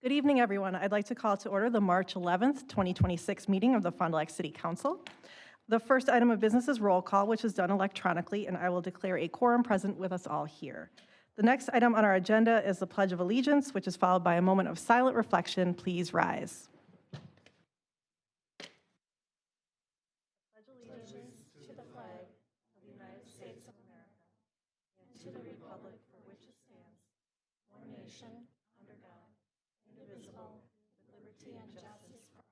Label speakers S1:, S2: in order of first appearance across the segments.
S1: Good evening, everyone. I'd like to call to order the March 11th, 2026 meeting of the Fond du Lac City Council. The first item of business is roll call, which is done electronically, and I will declare a quorum present with us all here. The next item on our agenda is the Pledge of Allegiance, which is followed by a moment of silent reflection. Please rise. Pledge allegiance to the flag of the United States of America and to the republic for which it stands, one nation, under God, indivisible, with liberty and justice for all.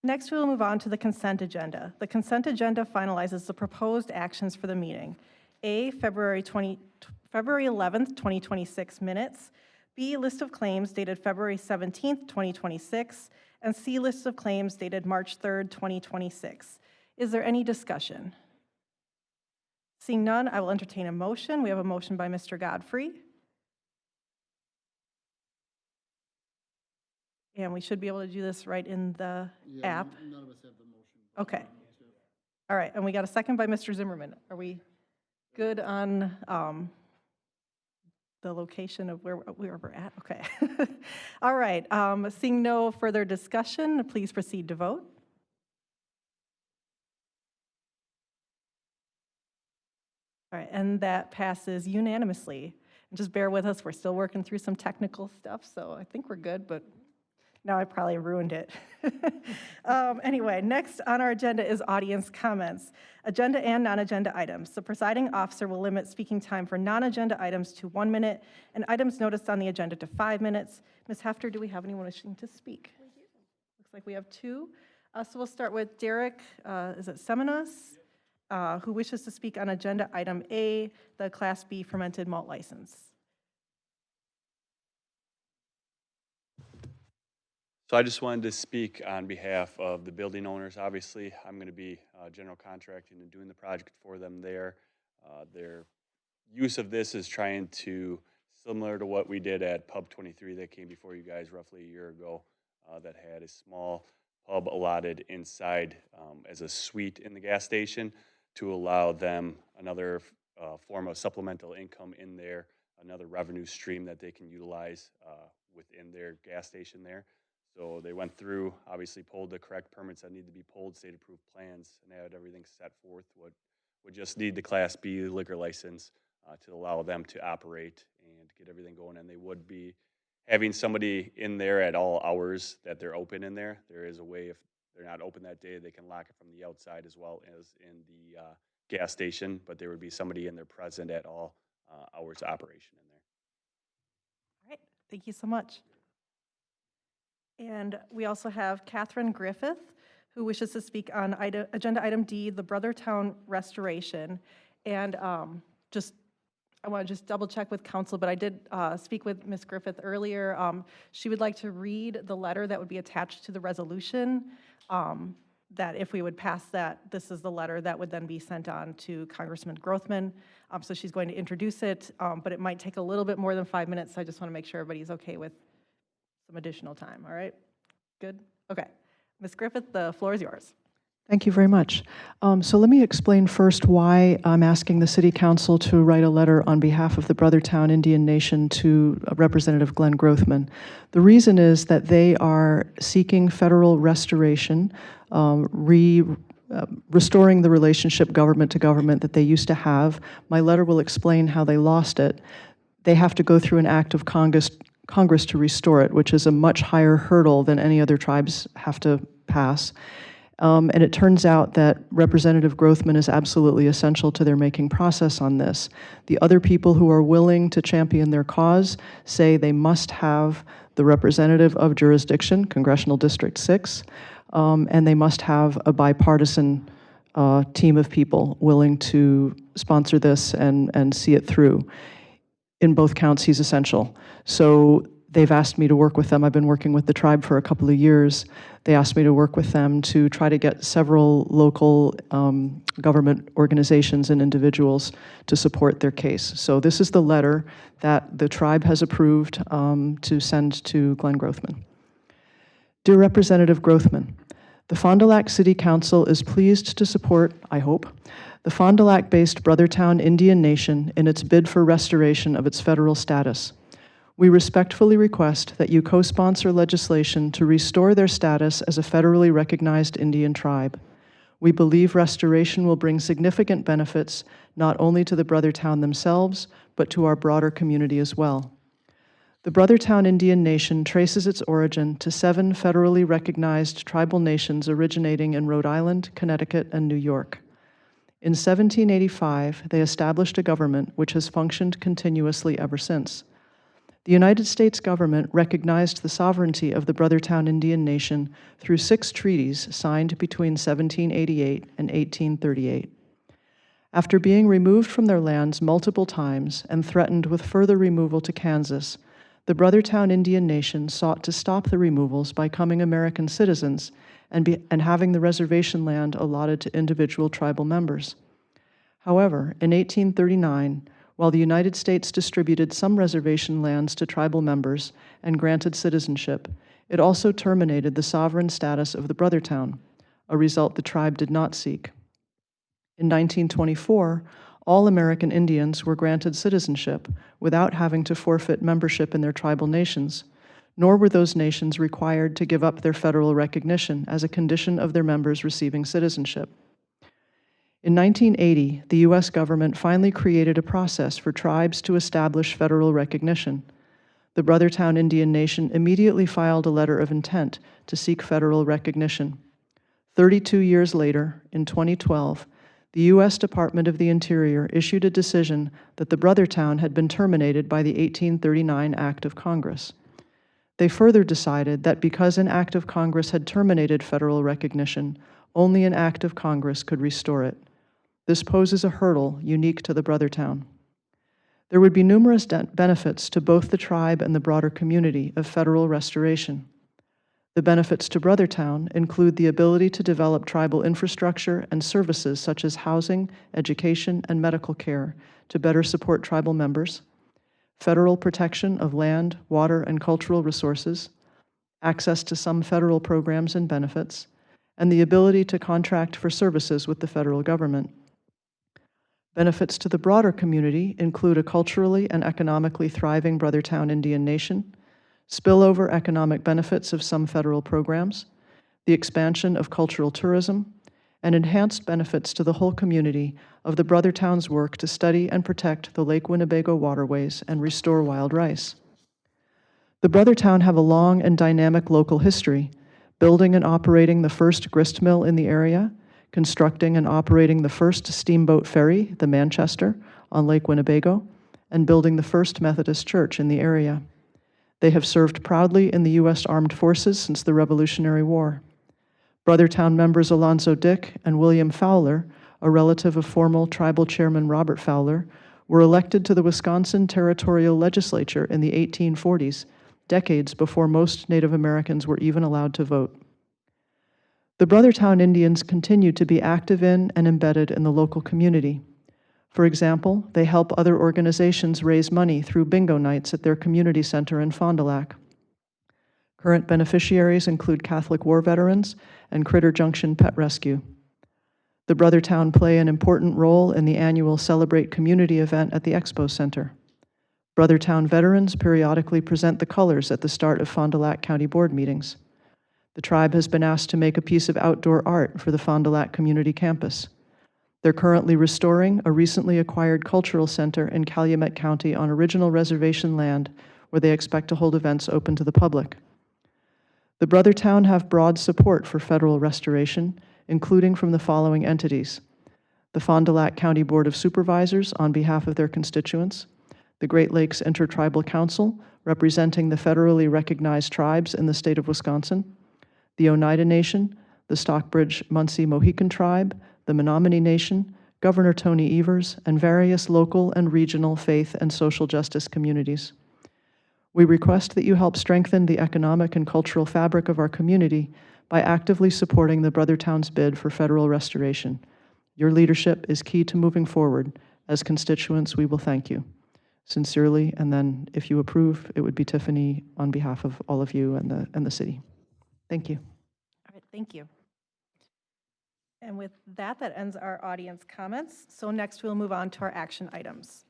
S1: Next, we will move on to the consent agenda. The consent agenda finalizes the proposed actions for the meeting. A, February 11th, 2026 minutes. B, list of claims dated February 17th, 2026. And C, list of claims dated March 3rd, 2026. Is there any discussion? Seeing none, I will entertain a motion. We have a motion by Mr. Godfrey. And we should be able to do this right in the app.
S2: None of us have the motion.
S1: Okay. All right, and we got a second by Mr. Zimmerman. Are we good on the location of where we're at? Okay. All right, seeing no further discussion, please proceed to vote. All right, and that passes unanimously. And just bear with us, we're still working through some technical stuff, so I think we're good, but now I probably ruined it. Anyway, next on our agenda is audience comments, agenda and non-agenda items. The presiding officer will limit speaking time for non-agenda items to 1 minute and items noticed on the agenda to 5 minutes. Ms. Hefter, do we have anyone wishing to speak? We do. Looks like we have two. So we'll start with Derek, is it Seminas, who wishes to speak on agenda item A, the Class B fermented malt license.
S3: So I just wanted to speak on behalf of the building owners. Obviously, I'm going to be general contracting and doing the project for them there. Their use of this is trying to, similar to what we did at Pub 23 that came before you guys roughly a year ago, that had a small pub allotted inside as a suite in the gas station to allow them another form of supplemental income in there, another revenue stream that they can utilize within their gas station there. So they went through, obviously pulled the correct permits that need to be pulled, state-approved plans, and they had everything set forth. Would just need the Class B liquor license to allow them to operate and get everything going. And they would be having somebody in there at all hours that they're open in there. There is a way, if they're not open that day, they can lock it from the outside as well as in the gas station. But there would be somebody in there present at all hours of operation in there.
S1: All right, thank you so much. And we also have Catherine Griffith, who wishes to speak on agenda item D, the Brothertown restoration. And I want to just double check with council, but I did speak with Ms. Griffith earlier. She would like to read the letter that would be attached to the resolution, that if we would pass that, this is the letter that would then be sent on to Congressman Grothman. So she's going to introduce it, but it might take a little bit more than 5 minutes, so I just want to make sure everybody's okay with some additional time. All right? Good? Okay. Ms. Griffith, the floor is yours.
S4: Thank you very much. So let me explain first why I'm asking the City Council to write a letter on behalf of the Brothertown Indian Nation to Representative Glenn Grothman. The reason is that they are seeking federal restoration, restoring the relationship government to government that they used to have. My letter will explain how they lost it. They have to go through an act of Congress to restore it, which is a much higher hurdle than any other tribes have to pass. And it turns out that Representative Grothman is absolutely essential to their making process on this. The other people who are willing to champion their cause say they must have the representative of jurisdiction, Congressional District 6, and they must have a bipartisan team of people willing to sponsor this and see it through. In both counts, he's essential. So they've asked me to work with them. I've been working with the tribe for a couple of years. They asked me to work with them to try to get several local government organizations and individuals to support their case. So this is the letter that the tribe has approved to send to Glenn Grothman. Dear Representative Grothman, the Fond du Lac City Council is pleased to support, I hope, the Fond du Lac-based Brothertown Indian Nation in its bid for restoration of its federal status. We respectfully request that you co-sponsor legislation to restore their status as a federally recognized Indian tribe. We believe restoration will bring significant benefits not only to the Brothertown themselves, but to our broader community as well. The Brothertown Indian Nation traces its origin to 7 federally recognized tribal nations originating in Rhode Island, Connecticut, and New York. In 1785, they established a government which has functioned continuously ever since. The United States government recognized the sovereignty of the Brothertown Indian Nation through 6 treaties signed between 1788 and 1838. After being removed from their lands multiple times and threatened with further removal to Kansas, the Brothertown Indian Nation sought to stop the removals by becoming American citizens and having the reservation land allotted to individual tribal members. However, in 1839, while the United States distributed some reservation lands to tribal members and granted citizenship, it also terminated the sovereign status of the Brothertown, a result the tribe did not seek. In 1924, all American Indians were granted citizenship without having to forfeit membership in their tribal nations, nor were those nations required to give up their federal recognition as a condition of their members receiving citizenship. In 1980, the U.S. government finally created a process for tribes to establish federal recognition. The Brothertown Indian Nation immediately filed a letter of intent to seek federal recognition. 32 years later, in 2012, the U.S. Department of the Interior issued a decision that the Brothertown had been terminated by the 1839 Act of Congress. They further decided that because an act of Congress had terminated federal recognition, only an act of Congress could restore it. This poses a hurdle unique to the Brothertown. There would be numerous benefits to both the tribe and the broader community of federal restoration. The benefits to Brothertown include the ability to develop tribal infrastructure and services such as housing, education, and medical care to better support tribal members, federal protection of land, water, and cultural resources, access to some federal programs and benefits, and the ability to contract for services with the federal government. Benefits to the broader community include a culturally and economically thriving Brothertown Indian Nation, spillover economic benefits of some federal programs, the expansion of cultural tourism, and enhanced benefits to the whole community of the Brothertown's work to study and protect the Lake Winnebago waterways and restore wild rice. The Brothertown have a long and dynamic local history, building and operating the first grist mill in the area, constructing and operating the first steamboat ferry, the Manchester, on Lake Winnebago, and building the first Methodist church in the area. They have served proudly in the U.S. Armed Forces since the Revolutionary War. Brothertown members Alonzo Dick and William Fowler, a relative of former tribal chairman Robert Fowler, were elected to the Wisconsin Territorial Legislature in the 1840s, decades before most Native Americans were even allowed to vote. The Brothertown Indians continue to be active in and embedded in the local community. For example, they help other organizations raise money through bingo nights at their community center in Fond du Lac. Current beneficiaries include Catholic War veterans and Critter Junction Pet Rescue. The Brothertown play an important role in the annual Celebrate Community event at the Expo Center. Brothertown veterans periodically present the colors at the start of Fond du Lac County Board meetings. The tribe has been asked to make a piece of outdoor art for the Fond du Lac Community Campus. They're currently restoring a recently acquired cultural center in Calumet County on original reservation land where they expect to hold events open to the public. The Brothertown have broad support for federal restoration, including from the following entities: the Fond du Lac County Board of Supervisors on behalf of their constituents, the Great Lakes Intertribal Council representing the federally recognized tribes in the state of Wisconsin, the Oneida Nation, the Stockbridge-Munsee Mohican Tribe, the Menominee Nation, Governor Tony Evers, and various local and regional faith and social justice communities. We request that you help strengthen the economic and cultural fabric of our community by actively supporting the Brothertown's bid for federal restoration. Your leadership is key to moving forward. As constituents, we will thank you. Sincerely, and then if you approve, it would be Tiffany on behalf of all of you and the city. Thank you.
S1: All right, thank you. And with that, that ends our audience comments. So next we'll move on to our action items.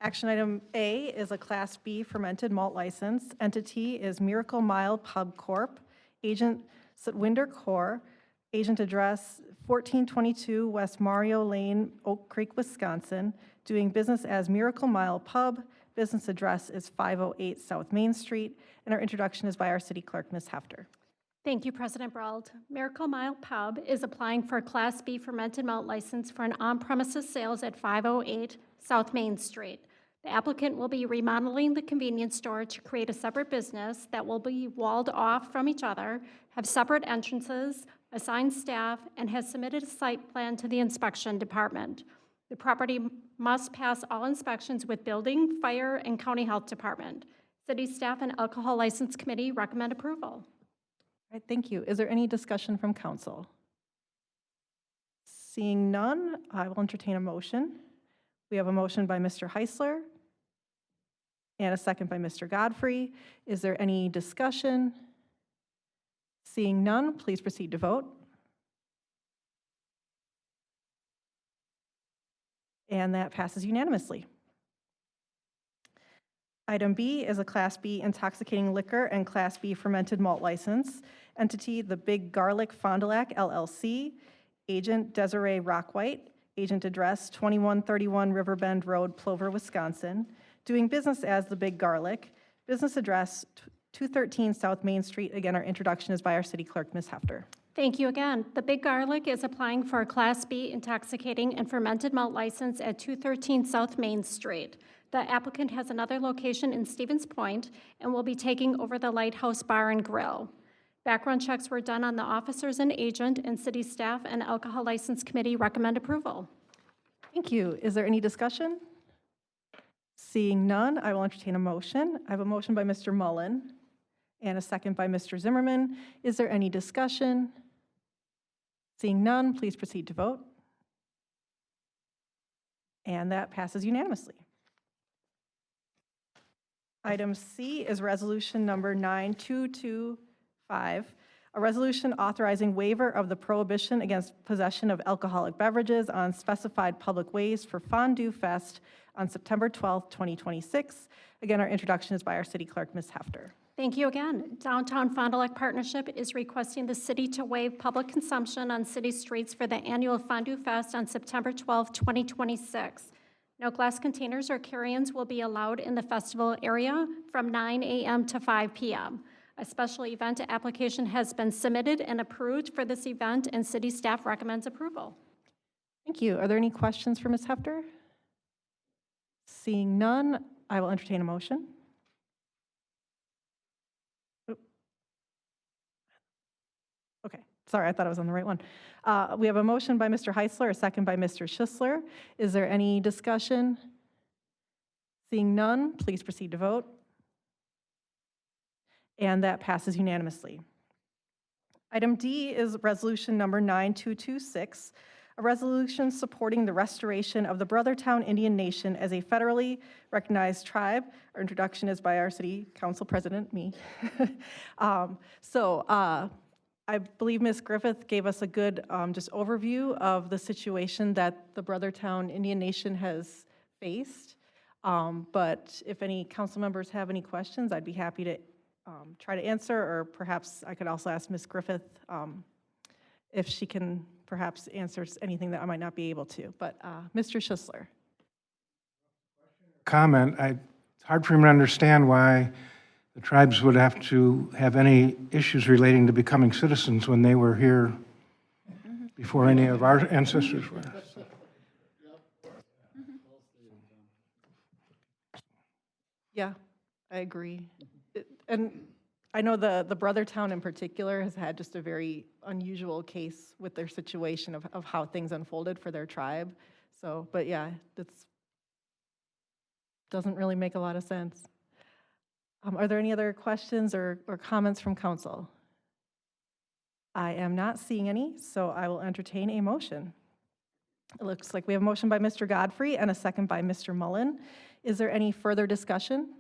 S1: Action item A is a Class B fermented malt license. Entity is Miracle Mile Pub Corp. Agent Sitwinder Kaur. Agent address 1422 West Mario Lane, Oak Creek, Wisconsin. Doing business as Miracle Mile Pub. Business address is 508 South Main Street. And our introduction is by our city clerk, Ms. Hefter.
S2: Thank you, President Brault. Miracle Mile Pub is applying for a Class B fermented malt license for an on-premises sales at 508 South Main Street. The applicant will be remodeling the convenience store to create a separate business that will be walled off from each other, have separate entrances, assigned staff, and has submitted a site plan to the inspection department. The property must pass all inspections with building, fire, and county health department. City staff and alcohol license committee recommend approval.
S1: All right, thank you. Is there any discussion from council? Seeing none, I will entertain a motion. We have a motion by Mr. Heisler and a second by Mr. Godfrey. Is there any discussion? Seeing none, please proceed to vote. And that passes unanimously. Item B is a Class B intoxicating liquor and Class B fermented malt license. Entity, The Big Garlic Fond du Lac LLC. Agent, Desiree Rockwhite. Agent address, 2131 Riverbend Road, Plover, Wisconsin. Doing business as The Big Garlic. Business address, 213 South Main Street. Again, our introduction is by our city clerk, Ms. Hefter.
S2: Thank you again. The Big Garlic is applying for a Class B intoxicating and fermented malt license at 213 South Main Street. The applicant has another location in Stevens Point and will be taking over the Lighthouse Bar and Grill. Background checks were done on the officers and agent, and city staff and alcohol license committee recommend approval.
S1: Thank you. Is there any discussion? Seeing none, I will entertain a motion. I have a motion by Mr. Mullen and a second by Mr. Zimmerman. Is there any discussion? Seeing none, please proceed to vote. And that passes unanimously. Item C is resolution number 9225, a resolution authorizing waiver of the prohibition against possession of alcoholic beverages on specified public ways for Fondue Fest on September 12th, 2026. Again, our introduction is by our city clerk, Ms. Hefter.
S2: Thank you again. Downtown Fond du Lac Partnership is requesting the city to waive public consumption on city streets for the annual Fondue Fest on September 12, 2026. No glass containers or carry-ins will be allowed in the festival area from 9 a.m. to 5 p.m. A special event application has been submitted and approved for this event, and city staff recommends approval.
S1: Thank you. Are there any questions for Ms. Hefter? Seeing none, I will entertain a motion. Okay, sorry, I thought I was on the right one. We have a motion by Mr. Heisler, a second by Mr. Schisler. Is there any discussion? Seeing none, please proceed to vote. And that passes unanimously. Item D is resolution number 9226, a resolution supporting the restoration of the Brothertown Indian Nation as a federally recognized tribe. Our introduction is by our city council president, me. I believe Ms. Griffith gave us a good just overview of the situation that the Brothertown Indian Nation has faced. But if any council members have any questions, I'd be happy to try to answer, or perhaps I could also ask Ms. Griffith if she can perhaps answer anything that I might not be able to. But Mr. Schisler.
S5: Comment, it's hard for me to understand why the tribes would have to have any issues relating to becoming citizens when they were here before any of our ancestors were.
S1: Yeah, I agree. And I know the Brothertown in particular has had just a very unusual case with their situation of how things unfolded for their tribe. So, but yeah, that's doesn't really make a lot of sense. Are there any other questions or comments from council? I am not seeing any, so I will entertain a motion. It looks like we have a motion by Mr. Godfrey and a second by Mr. Mullen. Is there any further discussion?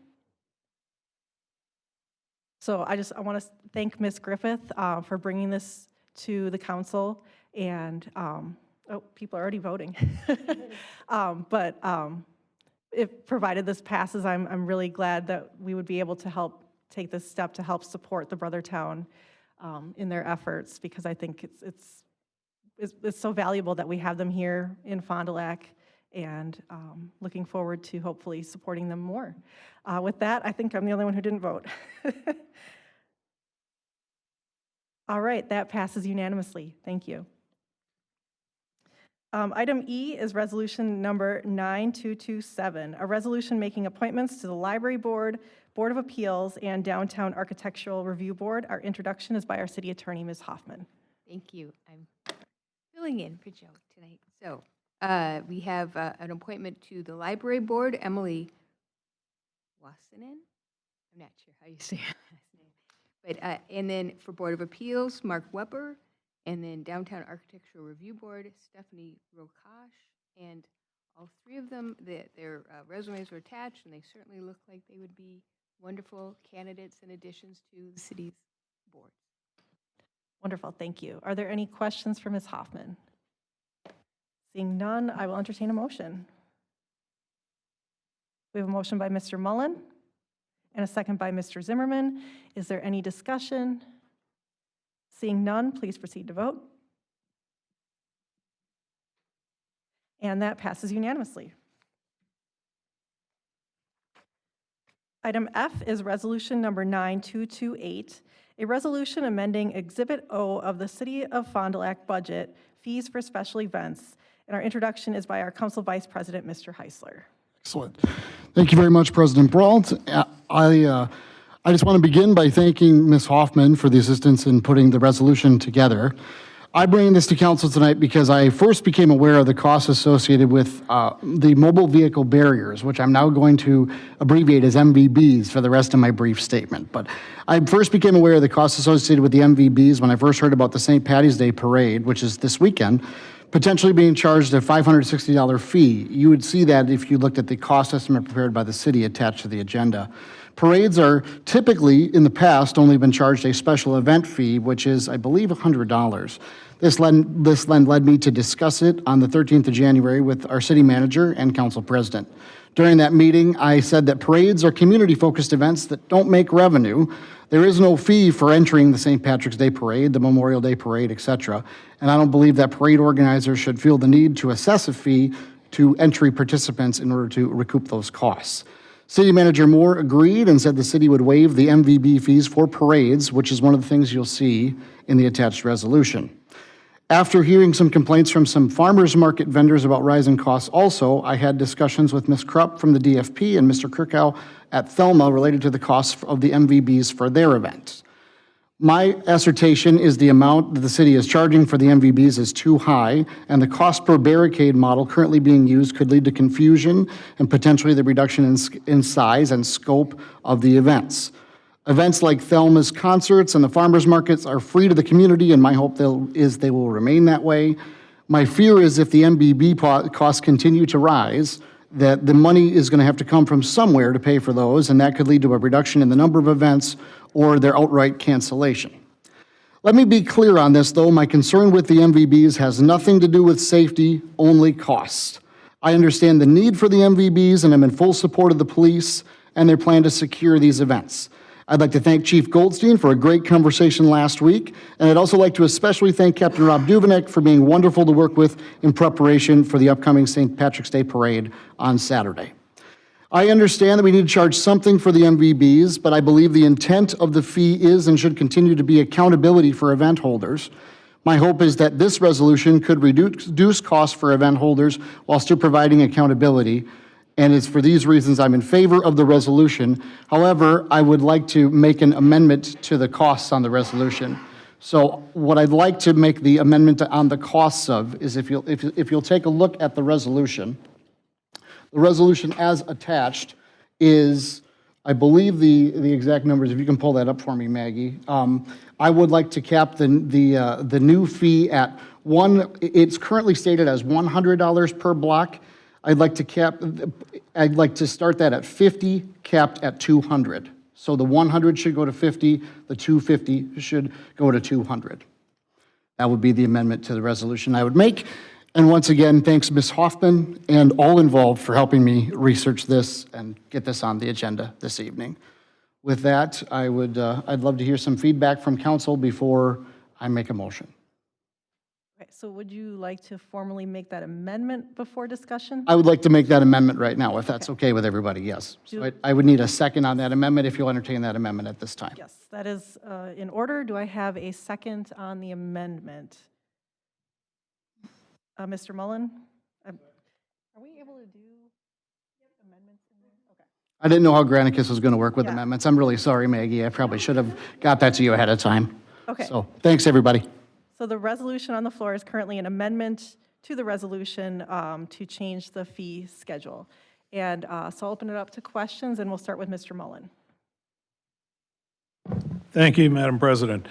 S1: So I want to thank Ms. Griffith for bringing this to the council, and, oh, people are already voting. If provided this passes, I'm really glad that we would be able to help take this step to help support the Brothertown in their efforts, because I think it's so valuable that we have them here in Fond du Lac, and looking forward to hopefully supporting them more. With that, I think I'm the only one who didn't vote. All right, that passes unanimously. Thank you. Item E is resolution number 9227, a resolution making appointments to the Library Board, Board of Appeals, and Downtown Architectural Review Board. Our introduction is by our City Attorney, Ms. Hoffman.
S6: Thank you. I'm filling in for Joe tonight. So we have an appointment to the Library Board, Emily Wassenaar. I'm not sure how you say her last name. But, and then for Board of Appeals, Mark Weber, and then Downtown Architectural Review Board, Stephanie Rokash. And all three of them, their resumes were attached, and they certainly look like they would be wonderful candidates and additions to the city's board.
S1: Wonderful, thank you. Are there any questions for Ms. Hoffman? Seeing none, I will entertain a motion. We have a motion by Mr. Mullen and a second by Mr. Zimmerman. Is there any discussion? Seeing none, please proceed to vote. And that passes unanimously. Item F is resolution number 9228, a resolution amending Exhibit O of the City of Fond du Lac budget, fees for special events. And our introduction is by our Council Vice President, Mr. Heisler.
S7: Excellent. Thank you very much, President Brault. I just want to begin by thanking Ms. Hoffman for the assistance in putting the resolution together. I bring this to council tonight because I first became aware of the costs associated with the mobile vehicle barriers, which I'm now going to abbreviate as MVBs for the rest of my brief statement. But I first became aware of the costs associated with the MVBs when I first heard about the St. Patty's Day Parade, which is this weekend, potentially being charged a $560 fee. You would see that if you looked at the cost estimate prepared by the city attached to the agenda. Parades are typically, in the past, only been charged a special event fee, which is, I believe, $100. This then led me to discuss it on the 13th of January with our city manager and council president. During that meeting, I said that parades are community-focused events that don't make revenue. There is no fee for entering the St. Patrick's Day Parade, the Memorial Day Parade, etc. And I don't believe that parade organizers should feel the need to assess a fee to entry participants in order to recoup those costs. City Manager Moore agreed and said the city would waive the MVB fees for parades, which is one of the things you'll see in the attached resolution. After hearing some complaints from some farmers market vendors about rising costs also, I had discussions with Ms. Krupp from the DFP and Mr. Kirkow at Thelma related to the costs of the MVBs for their events. My assertion is the amount that the city is charging for the MVBs is too high, and the cost per barricade model currently being used could lead to confusion and potentially the reduction in size and scope of the events. Events like Thelma's concerts and the farmers markets are free to the community, and my hope is they will remain that way. My fear is if the MVB costs continue to rise, that the money is going to have to come from somewhere to pay for those, and that could lead to a reduction in the number of events or their outright cancellation. Let me be clear on this, though. My concern with the MVBs has nothing to do with safety, only cost. I understand the need for the MVBs, and I'm in full support of the police and their plan to secure these events. I'd like to thank Chief Goldstein for a great conversation last week, and I'd also like to especially thank Captain Rob Duvenek for being wonderful to work with in preparation for the upcoming St. Patrick's Day Parade on Saturday. I understand that we need to charge something for the MVBs, but I believe the intent of the fee is and should continue to be accountability for event holders. My hope is that this resolution could reduce costs for event holders while still providing accountability, and it's for these reasons I'm in favor of the resolution. However, I would like to make an amendment to the costs on the resolution. So what I'd like to make the amendment on the costs of is if you'll take a look at the resolution as attached is I believe the exact numbers, if you can pull that up for me, Maggie. I would like to cap the new fee at it's currently stated as $100 per block. I'd like to start that at 50, capped at 200. So the 100 should go to 50, the 250 should go to 200. That would be the amendment to the resolution I would make. And once again, thanks Ms. Hoffman and all involved for helping me research this and get this on the agenda this evening. With that, I'd love to hear some feedback from council before I make a motion.
S1: Okay, so would you like to formally make that amendment before discussion?
S7: I would like to make that amendment right now, if that's okay with everybody, yes. So I would need a second on that amendment, if you'll entertain that amendment at this time.
S1: Yes, that is in order. Do I have a second on the amendment? Mr. Mullen? Are we able to do amendments in there? Okay.
S7: I didn't know how Granicus was going to work with
S1: Yeah.
S7: amendments. I'm really sorry, Maggie. I probably should have got that to you ahead of time.
S1: Okay.
S7: So, thanks, everybody.
S1: So the resolution on the floor is currently an amendment to the resolution to change the fee schedule. And so I'll open it up to questions, and we'll start with Mr. Mullen.
S8: Thank you, Madam President.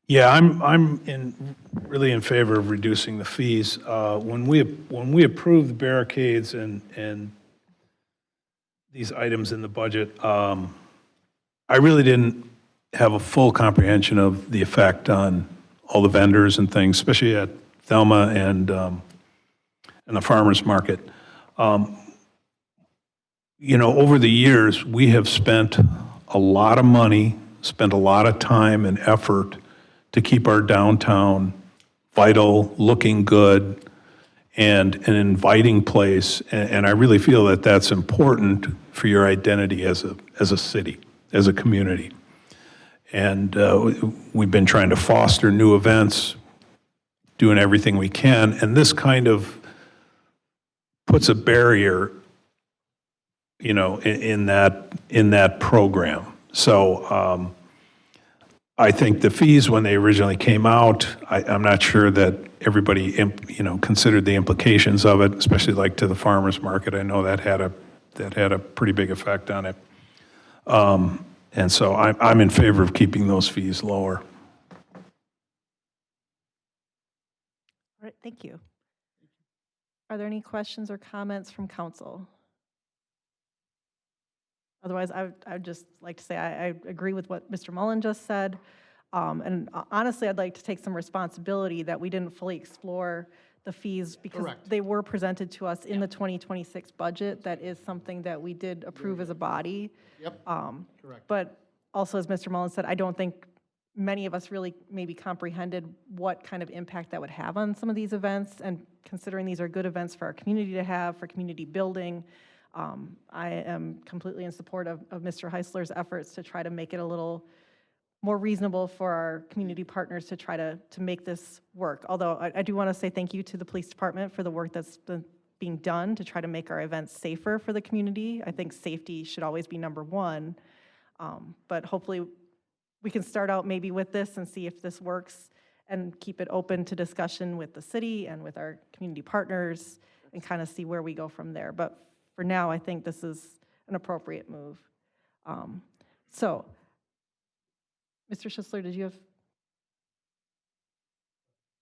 S8: Yeah, I'm really in favor of reducing the fees. When we approved the barricades and these items in the budget, I really didn't have a full comprehension of the effect on all the vendors and things, especially at Thelma and the farmers market. You know, over the years, we have spent a lot of money, spent a lot of time and effort to keep our downtown vital, looking good, and an inviting place. And I really feel that that's important for your identity as a city, as a community. And we've been trying to foster new events, doing everything we can, and this kind of puts a barrier, you know, in that program. So I think the fees, when they originally came out, I'm not sure that everybody, considered the implications of it, especially like to the farmers market. I know that had a pretty big effect on it. And so I'm in favor of keeping those fees lower.
S1: All right, thank you. Are there any questions or comments from council? Otherwise, I would just like to say I agree with what Mr. Mullen just said. And honestly, I'd like to take some responsibility that we didn't fully explore the fees because
S7: Correct.
S1: they were presented to us in the 2026 budget. That is something that we did approve as a body.
S7: Yep. Correct.
S1: But also, as Mr. Mullen said, I don't think many of us really maybe comprehended what kind of impact that would have on some of these events. And considering these are good events for our community to have, for community building, I am completely in support of Mr. Heisler's efforts to try to make it a little more reasonable for our community partners to try to make this work. Although I do want to say thank you to the police department for the work that's been being done to try to make our events safer for the community. I think safety should always be number one. But hopefully we can start out maybe with this and see if this works and keep it open to discussion with the city and with our community partners and kind of see where we go from there. But for now, I think this is an appropriate move. So, Mr. Schisler, did you have?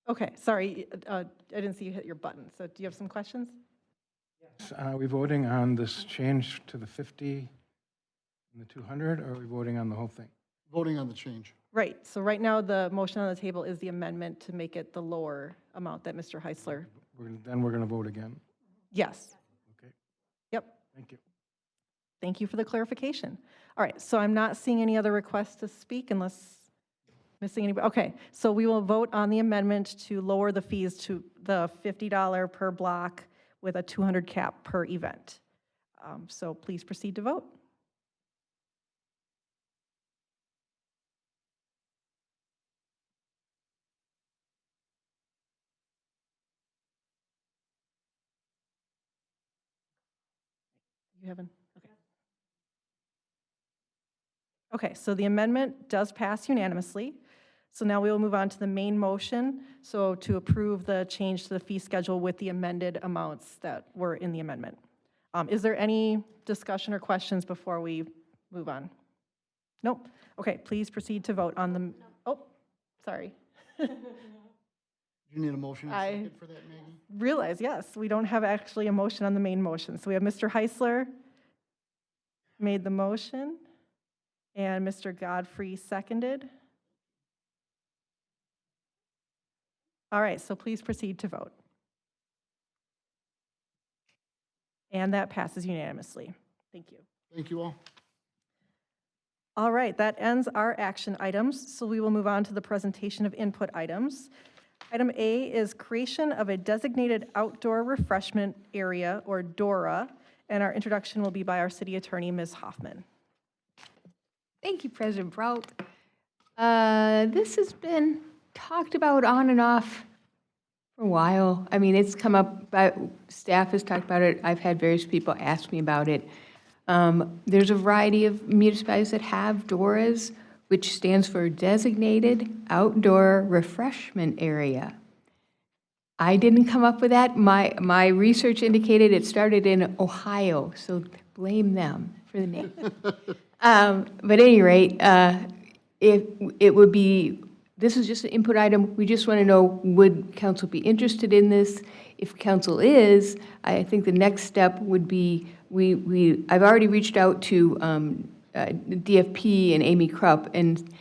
S1: Okay, sorry, I didn't see you hit your button. So do you have some questions?
S5: Are we voting on this change to the 50 and the 200, or are we voting on the whole thing?
S7: Voting on the change.
S1: Right, so right now, the motion on the table is the amendment to make it the lower amount that Mr. Heisler,
S5: Then we're going to vote again.
S1: yes.
S5: Okay,
S1: Yep,
S5: thank you.
S1: thank you for the clarification. All right, so I'm not seeing any other requests to speak unless missing anybody. Okay, so we will vote on the amendment to lower the fees to the $50 per block with a 200 cap per event. So please proceed to vote. You haven't? Okay. Okay, so the amendment does pass unanimously. So now we will move on to the main motion. So to approve the change to the fee schedule with the amended amounts that were in the amendment. Is there any discussion or questions before we move on? Nope. Okay, please proceed to vote on the, oh, sorry.
S7: Do you need a motion and a
S1: I-
S7: second for that, Maggie?
S1: Realize, yes, we don't have actually a motion on the main motion. So we have Mr. Heisler made the motion, and Mr. Godfrey seconded. All right, so please proceed to vote. And that passes unanimously. Thank you.
S7: Thank you all.
S1: All right, that ends our action items, so we will move on to the presentation of input items. Item A is creation of a designated outdoor refreshment area, or DORA, and our introduction will be by our city attorney, Ms. Hoffman.
S6: Thank you, President Brault. This has been talked about on and off for a while. I mean, it's come up, staff has talked about it. I've had various people ask me about it. There's a variety of municipalities that have DORAs, which stands for Designated Outdoor Refreshment Area. I didn't come up with that. My research indicated it started in Ohio, so blame them for the name. But at any rate, if it would be, this is just an input item. We just want to know, would council be interested in this? If council is, I think the next step would be, I've already reached out to DFP and Amy Krupp and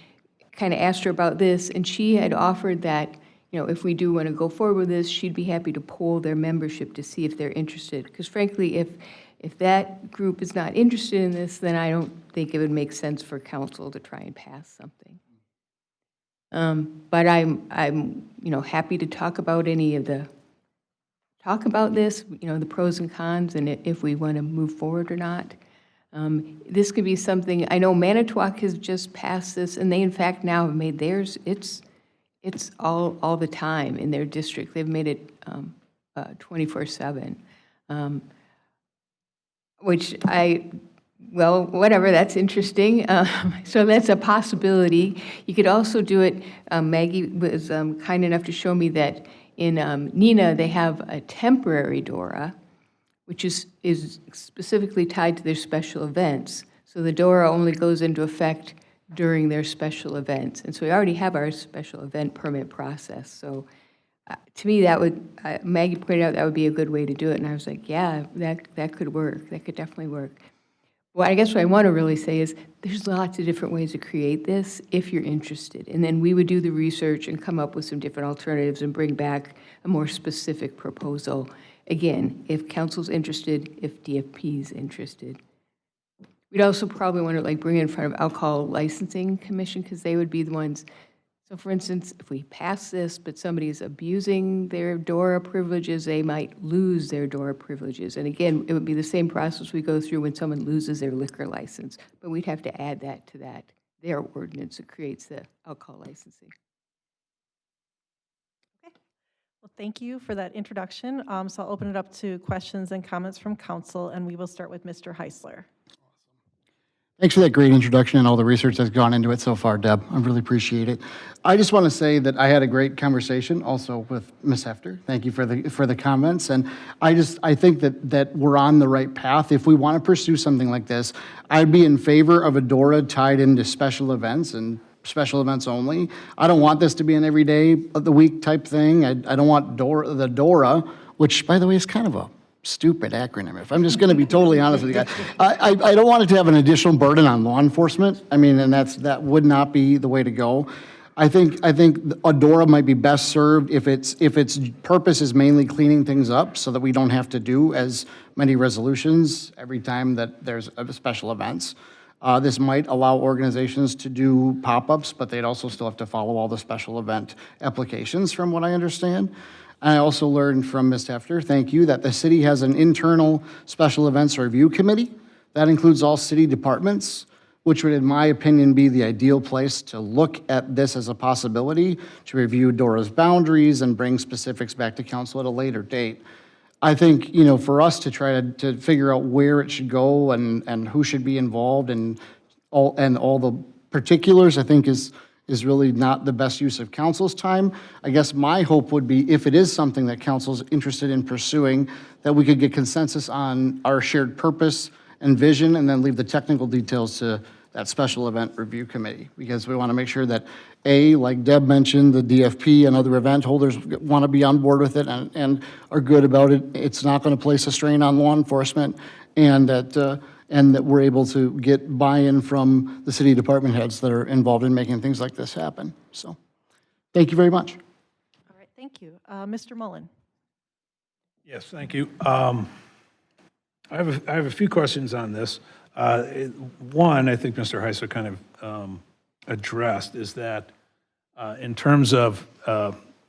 S6: kind of asked her about this, and she had offered that, if we do want to go forward with this, she'd be happy to poll their membership to see if they're interested. Because frankly, if that group is not interested in this, then I don't think it would make sense for council to try and pass something. But I'm happy to talk about this, the pros and cons, and if we want to move forward or not. This could be something, I know Manitowoc has just passed this, and they in fact now have made theirs, it's all the time in their district. They've made it 24/7, which well, whatever, that's interesting. So that's a possibility. You could also do it, Maggie was kind enough to show me that in Neenah, they have a temporary DORA, which is specifically tied to their special events. So the DORA only goes into effect during their special events. And so we already have our special event permit process. So to me, that would, Maggie pointed out that would be a good way to do it. And I was like, yeah, that could work. That could definitely work. Well, I guess what I want to really say is there's lots of different ways to create this if you're interested. And then we would do the research and come up with some different alternatives and bring back a more specific proposal. Again, if council's interested, if DFP's interested. We'd also probably want to bring it in front of Alcohol Licensing Commission because they would be the ones. So for instance, if we pass this, but somebody's abusing their DORA privileges, they might lose their DORA privileges. And again, it would be the same process we go through when someone loses their liquor license. But we'd have to add that to their ordinance that creates the alcohol licensing.
S1: Well, thank you for that introduction. So I'll open it up to questions and comments from council, and we will start with Mr. Heisler.
S7: Thanks for that great introduction and all the research that's gone into it so far, Deb. I really appreciate it. I just want to say that I had a great conversation also with Ms. Hefter. Thank you for the comments. And I think that we're on the right path. If we want to pursue something like this, I'd be in favor of a DORA tied into special events and special events only. I don't want this to be an every day of the week type thing. I don't want the DORA, which by the way is kind of a stupid acronym, if I'm just going to be totally honest with you guys. I don't want it to have an additional burden on law enforcement. I mean, and that would not be the way to go. I think a DORA might be best served if its purpose is mainly cleaning things up so that we don't have to do as many resolutions every time that there's special events. This might allow organizations to do pop-ups, but they'd also still have to follow all the special event applications from what I understand. I also learned from Ms. Hefter, thank you, that the city has an internal special events review committee. That includes all city departments, which would, in my opinion, be the ideal place to look at this as a possibility, to review DORA's boundaries and bring specifics back to council at a later date. I think, for us to try to figure out where it should go and who should be involved and all the particulars, I think is is really not the best use of council's time. I guess my hope would be, if it is something that council's interested in pursuing, that we could get consensus on our shared purpose and vision, and then leave the technical details to that special event review committee. Because we want to make sure that, A, like Deb mentioned, the DFP and other event holders want to be on board with it and are good about it. It's not going to place a strain on law enforcement, and that we're able to get buy-in from the city department heads that are involved in making things like this happen. So, thank you very much.
S1: All right, thank you. Mr. Mullen?
S8: Yes, thank you. I have a few questions on this. One, I think Mr. Heiser kind of addressed, is that in terms of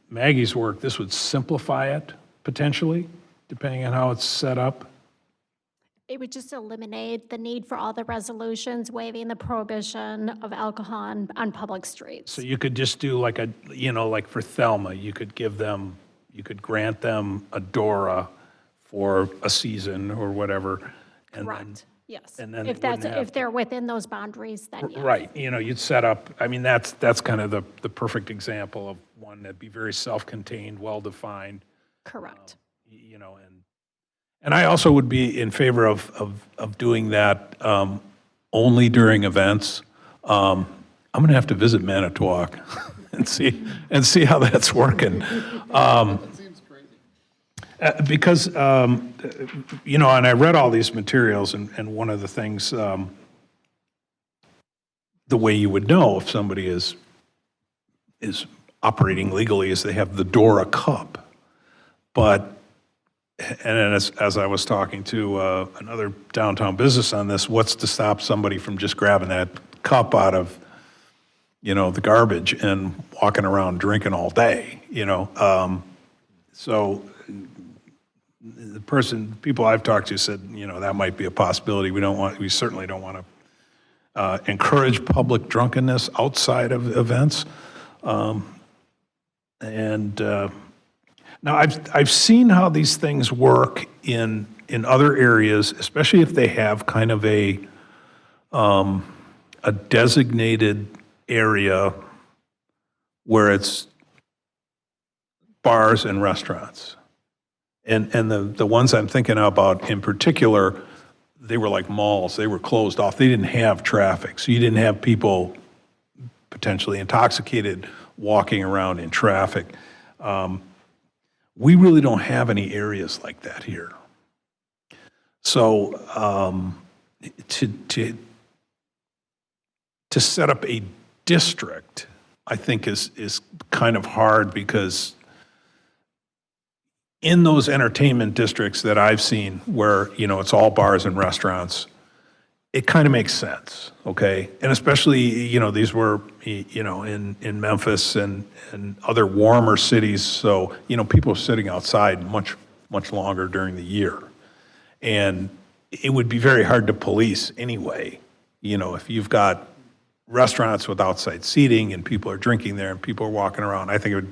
S8: Maggie's work, this would simplify it potentially, depending on how it's set up.
S2: It would just eliminate the need for all the resolutions waiving the prohibition of alcohol on public streets.
S8: So you could just do like like for Thelma, you could grant them a DORA for a season or whatever. And then-
S2: Correct, yes.
S8: and then
S2: If
S8: it wouldn't
S2: that's,
S8: have
S2: if they're within those boundaries, then yes.
S8: Right, you'd set up, I mean, that's kind of the perfect example of one that'd be very self-contained, well-defined,
S2: Correct.
S8: and I also would be in favor of doing that only during events. I'm gonna have to visit Manitowoc and see how that's working. Because, and I read all these materials, and one of the things, the way you would know if somebody is operating legally is they have the DORA cup. But, and as I was talking to another downtown business on this, what's to stop somebody from just grabbing that cup out of, the garbage and walking around drinking all day, So people I've talked to said, that might be a possibility. We certainly don't want to encourage public drunkenness outside of events. Now I've seen how these things work in other areas, especially if they have kind of a designated area where it's bars and restaurants. And the ones I'm thinking about in particular, they were like malls. They were closed off. They didn't have traffic. So you didn't have people potentially intoxicated walking around in traffic. We really don't have any areas like that here. So to set up a district, I think is kind of hard, because in those entertainment districts that I've seen where, it's all bars and restaurants, it kind of makes sense, okay? And especially, these were, in Memphis and other warmer cities, so, people are sitting outside much, much longer during the year. And it would be very hard to police anyway, if you've got restaurants with outside seating and people are drinking there and people are walking around. I think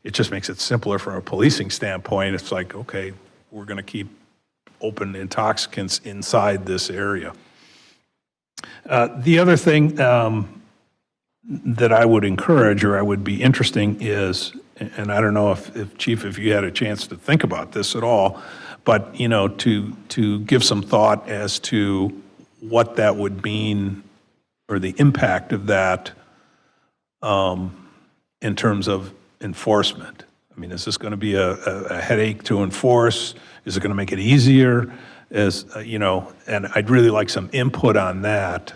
S8: it just makes it simpler from a policing standpoint. It's like, okay, we're going to keep open intoxicants inside this area. The other thing that I would encourage, or I would be interesting, is, and I don't know if Chief, if you had a chance to think about this at all, but to give some thought as to what that would mean, or the impact of that in terms of enforcement. I mean, is this going to be a headache to enforce? Is it going to make it easier? And I'd really like some input on that,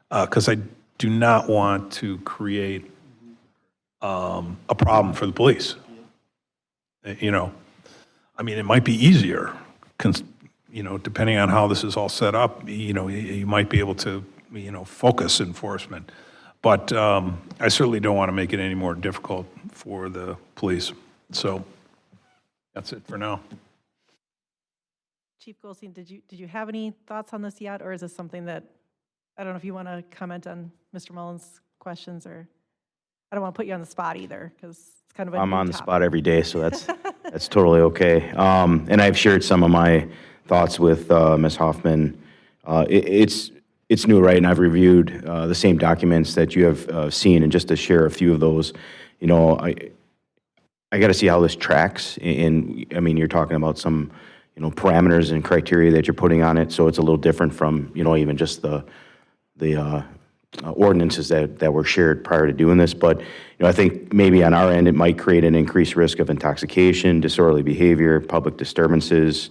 S8: because I do not want to create a problem for the police. I mean, it might be easier, depending on how this is all set up, you might be able to, focus enforcement. But I certainly don't want to make it any more difficult for the police. So that's it for now.
S1: Chief Goldstein, did you have any thoughts on this yet, or is this something that, I don't know if you want to comment on Mr. Mullen's questions, or I don't want to put you on the spot either, because it's kind of a
S9: I'm
S1: new
S9: on the
S1: topic.
S9: spot every day, so that's totally okay. And I've shared some of my thoughts with Ms. Hoffman. It's it's new, right? And I've reviewed the same documents that you have seen, and just to share a few of those, you know, I got to see how this tracks. And I mean, you're talking about some, you know, parameters and criteria that you're putting on it, so it's a little different from, you know, even just the ordinances that were shared prior to doing this. But, you know, I think maybe on our end, it might create an increased risk of intoxication, disorderly behavior, public disturbances.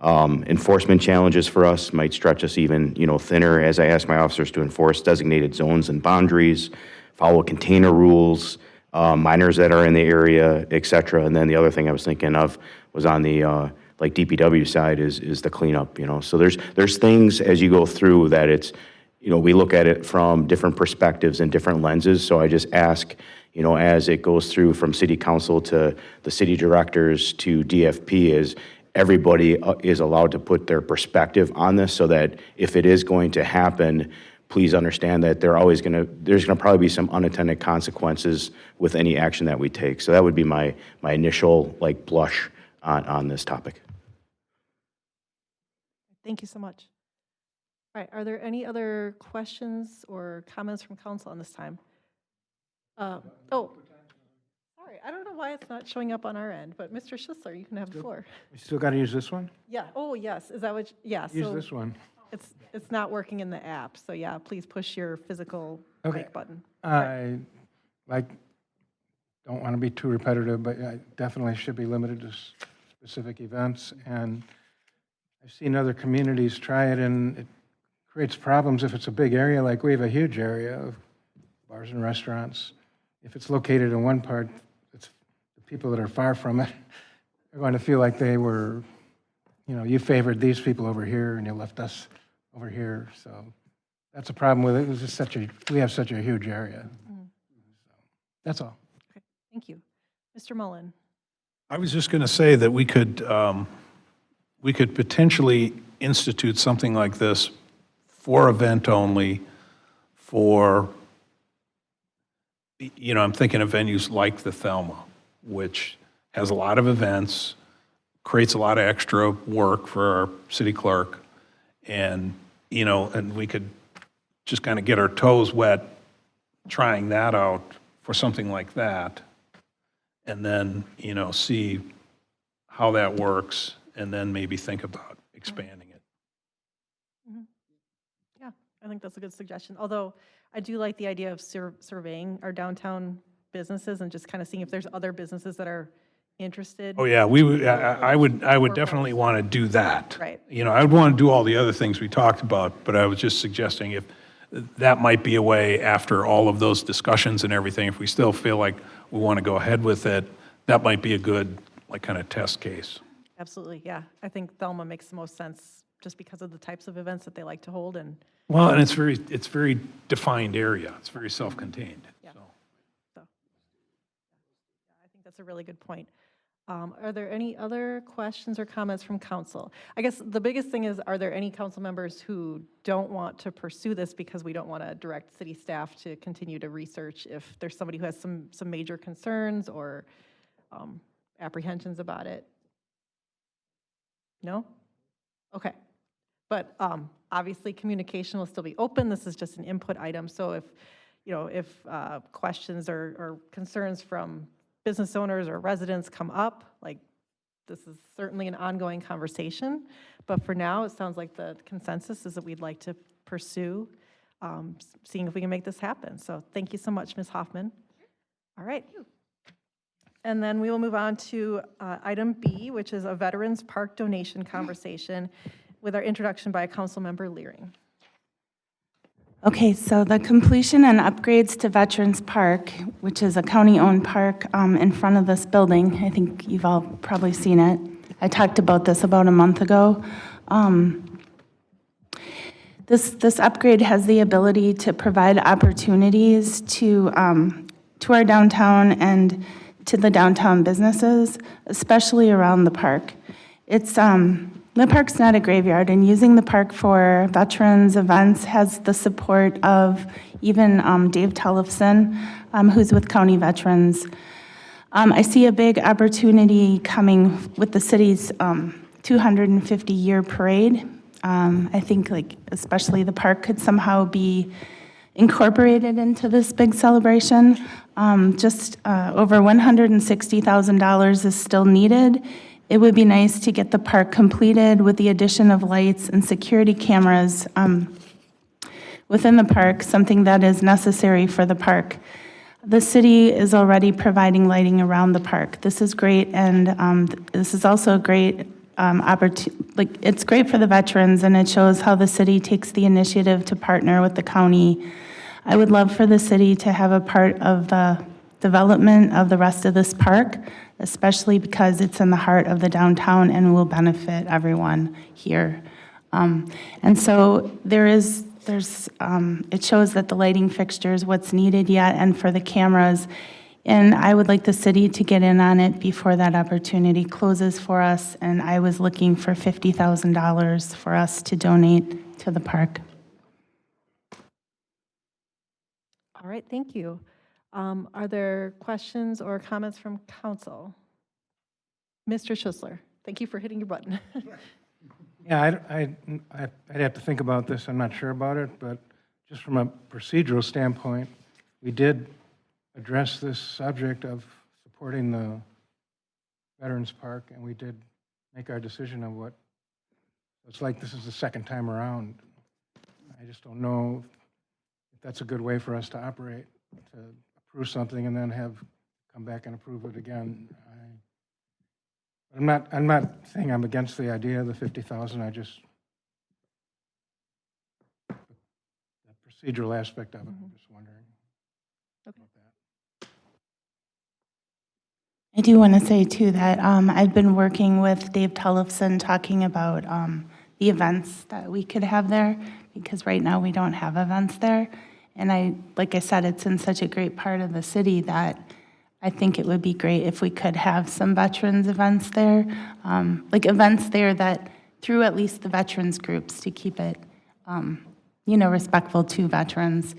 S9: Enforcement challenges for us might stretch us even, you know, thinner as I ask my officers to enforce designated zones and boundaries, follow container rules, minors that are in the area, et cetera. And then the other thing I was thinking of was on the like DPW side is the cleanup, you know. So there's things as you go through that it's, you know, we look at it from different perspectives and different lenses. So I just ask, you know, as it goes through from city council to the city directors to DFP, is everybody is allowed to put their perspective on this, so that if it is going to happen, please understand that there's gonna probably be some unintended consequences with any action that we take. So that would be my initial like blush on this topic.
S1: Thank you so much. All right, are there any other questions or comments from council on this time? Oh, sorry, I don't know why it's not showing up on our end, but Mr. Schisler, you can have the floor.
S5: We still got to use this one?
S1: Yeah, oh, yes, is that what, yeah,
S5: Use
S1: so
S5: this one.
S1: it's not working in the app, so yeah, please push your physical
S5: Okay.
S1: mic button.
S5: I don't want to be too repetitive, but I definitely should be limited to specific events. And I've seen other communities try it, and it creates problems if it's a big area. Like we have a huge area of bars and restaurants. If it's located in one part, it's the people that are far from it are going to feel like they were, you know, you favored these people over here and you left us over here. So that's a problem with it. It's just we have such a huge area. So that's all.
S1: Okay, thank you. Mr. Mullen?
S8: I was just going to say that we could potentially institute something like this for event only, for, you know, I'm thinking of venues like the Thelma, which has a lot of events, creates a lot of extra work for our city clerk, and, you know, and we could just kind of get our toes wet trying that out for something like that, and then, you know, see how that works, and then maybe think about expanding it.
S1: Yeah, I think that's a good suggestion. Although I do like the idea of surveying our downtown businesses and just kind of seeing if there's other businesses that are interested.
S8: Oh, yeah, I would definitely want to do that.
S1: Right.
S8: You know, I would want to do all the other things we talked about, but I was just suggesting if that might be a way, after all of those discussions and everything, if we still feel like we want to go ahead with it, that might be a good, like, kind of test case.
S1: Absolutely, yeah. I think Thelma makes the most sense just because of the types of events that they like to hold, and
S8: Well, and it's very defined area. It's very self-contained.
S1: Yeah.
S8: So.
S1: so. I think that's a really good point. Are there any other questions or comments from council? I guess the biggest thing is, are there any council members who don't want to pursue this because we don't want to direct city staff to continue to research if there's somebody who has some major concerns or apprehensions about it? No? Okay. But obviously, communication will still be open. This is just an input item. So if, you know, if questions or concerns from business owners or residents come up, like, this is certainly an ongoing conversation. But for now, it sounds like the consensus is that we'd like to pursue seeing if we can make this happen. So thank you so much, Ms. Hoffman. All right. And then we will move on to item B, which is a Veterans Park donation conversation with our introduction by Councilmember Leering.
S10: Okay, so the completion and upgrades to Veterans Park, which is a county-owned park in front of this building, I think you've all probably seen it. I talked about this about a month ago. This upgrade has the ability to provide opportunities to our downtown and to the downtown businesses, especially around the park. The park's not a graveyard, and using the park for veterans events has the support of even Dave Tellefson, who's with County Veterans. I see a big opportunity coming with the city's 250-year parade I think like especially the park could somehow be incorporated into this big celebration. Just over $160,000 is still needed. It would be nice to get the park completed with the addition of lights and security cameras within the park, something that is necessary for the park. The city is already providing lighting around the park. This is great, and this is also a great opportunity. Like, it's great for the veterans, and it shows how the city takes the initiative to partner with the county. I would love for the city to have a part of the development of the rest of this park, especially because it's in the heart of the downtown and will benefit everyone here. And so it shows that the lighting fixture is what's needed yet, and for the cameras. And I would like the city to get in on it before that opportunity closes for us. And I was looking for $50,000 for us to donate to the park.
S1: All right, thank you. Are there questions or comments from council? Mr. Schussler, thank you for hitting your button.
S5: Yeah, I'd have to think about this. I'm not sure about it, but just from a procedural standpoint, we did address this subject of supporting the Veterans Park, and we did make our decision of what, it's like this is the second time around. I just don't know if that's a good way for us to operate, to approve something and then come back and approve it again. I'm not saying I'm against the idea of the 50,000. I just, the procedural aspect of it, I'm just wondering about that.
S10: I do want to say, too, that I've been working with Dave Tellefson talking about the events that we could have there, because right now we don't have events there. And like I said, it's in such a great part of the city that I think it would be great if we could have some veterans events there, like events there that, through at least the veterans groups, to keep it, respectful to veterans.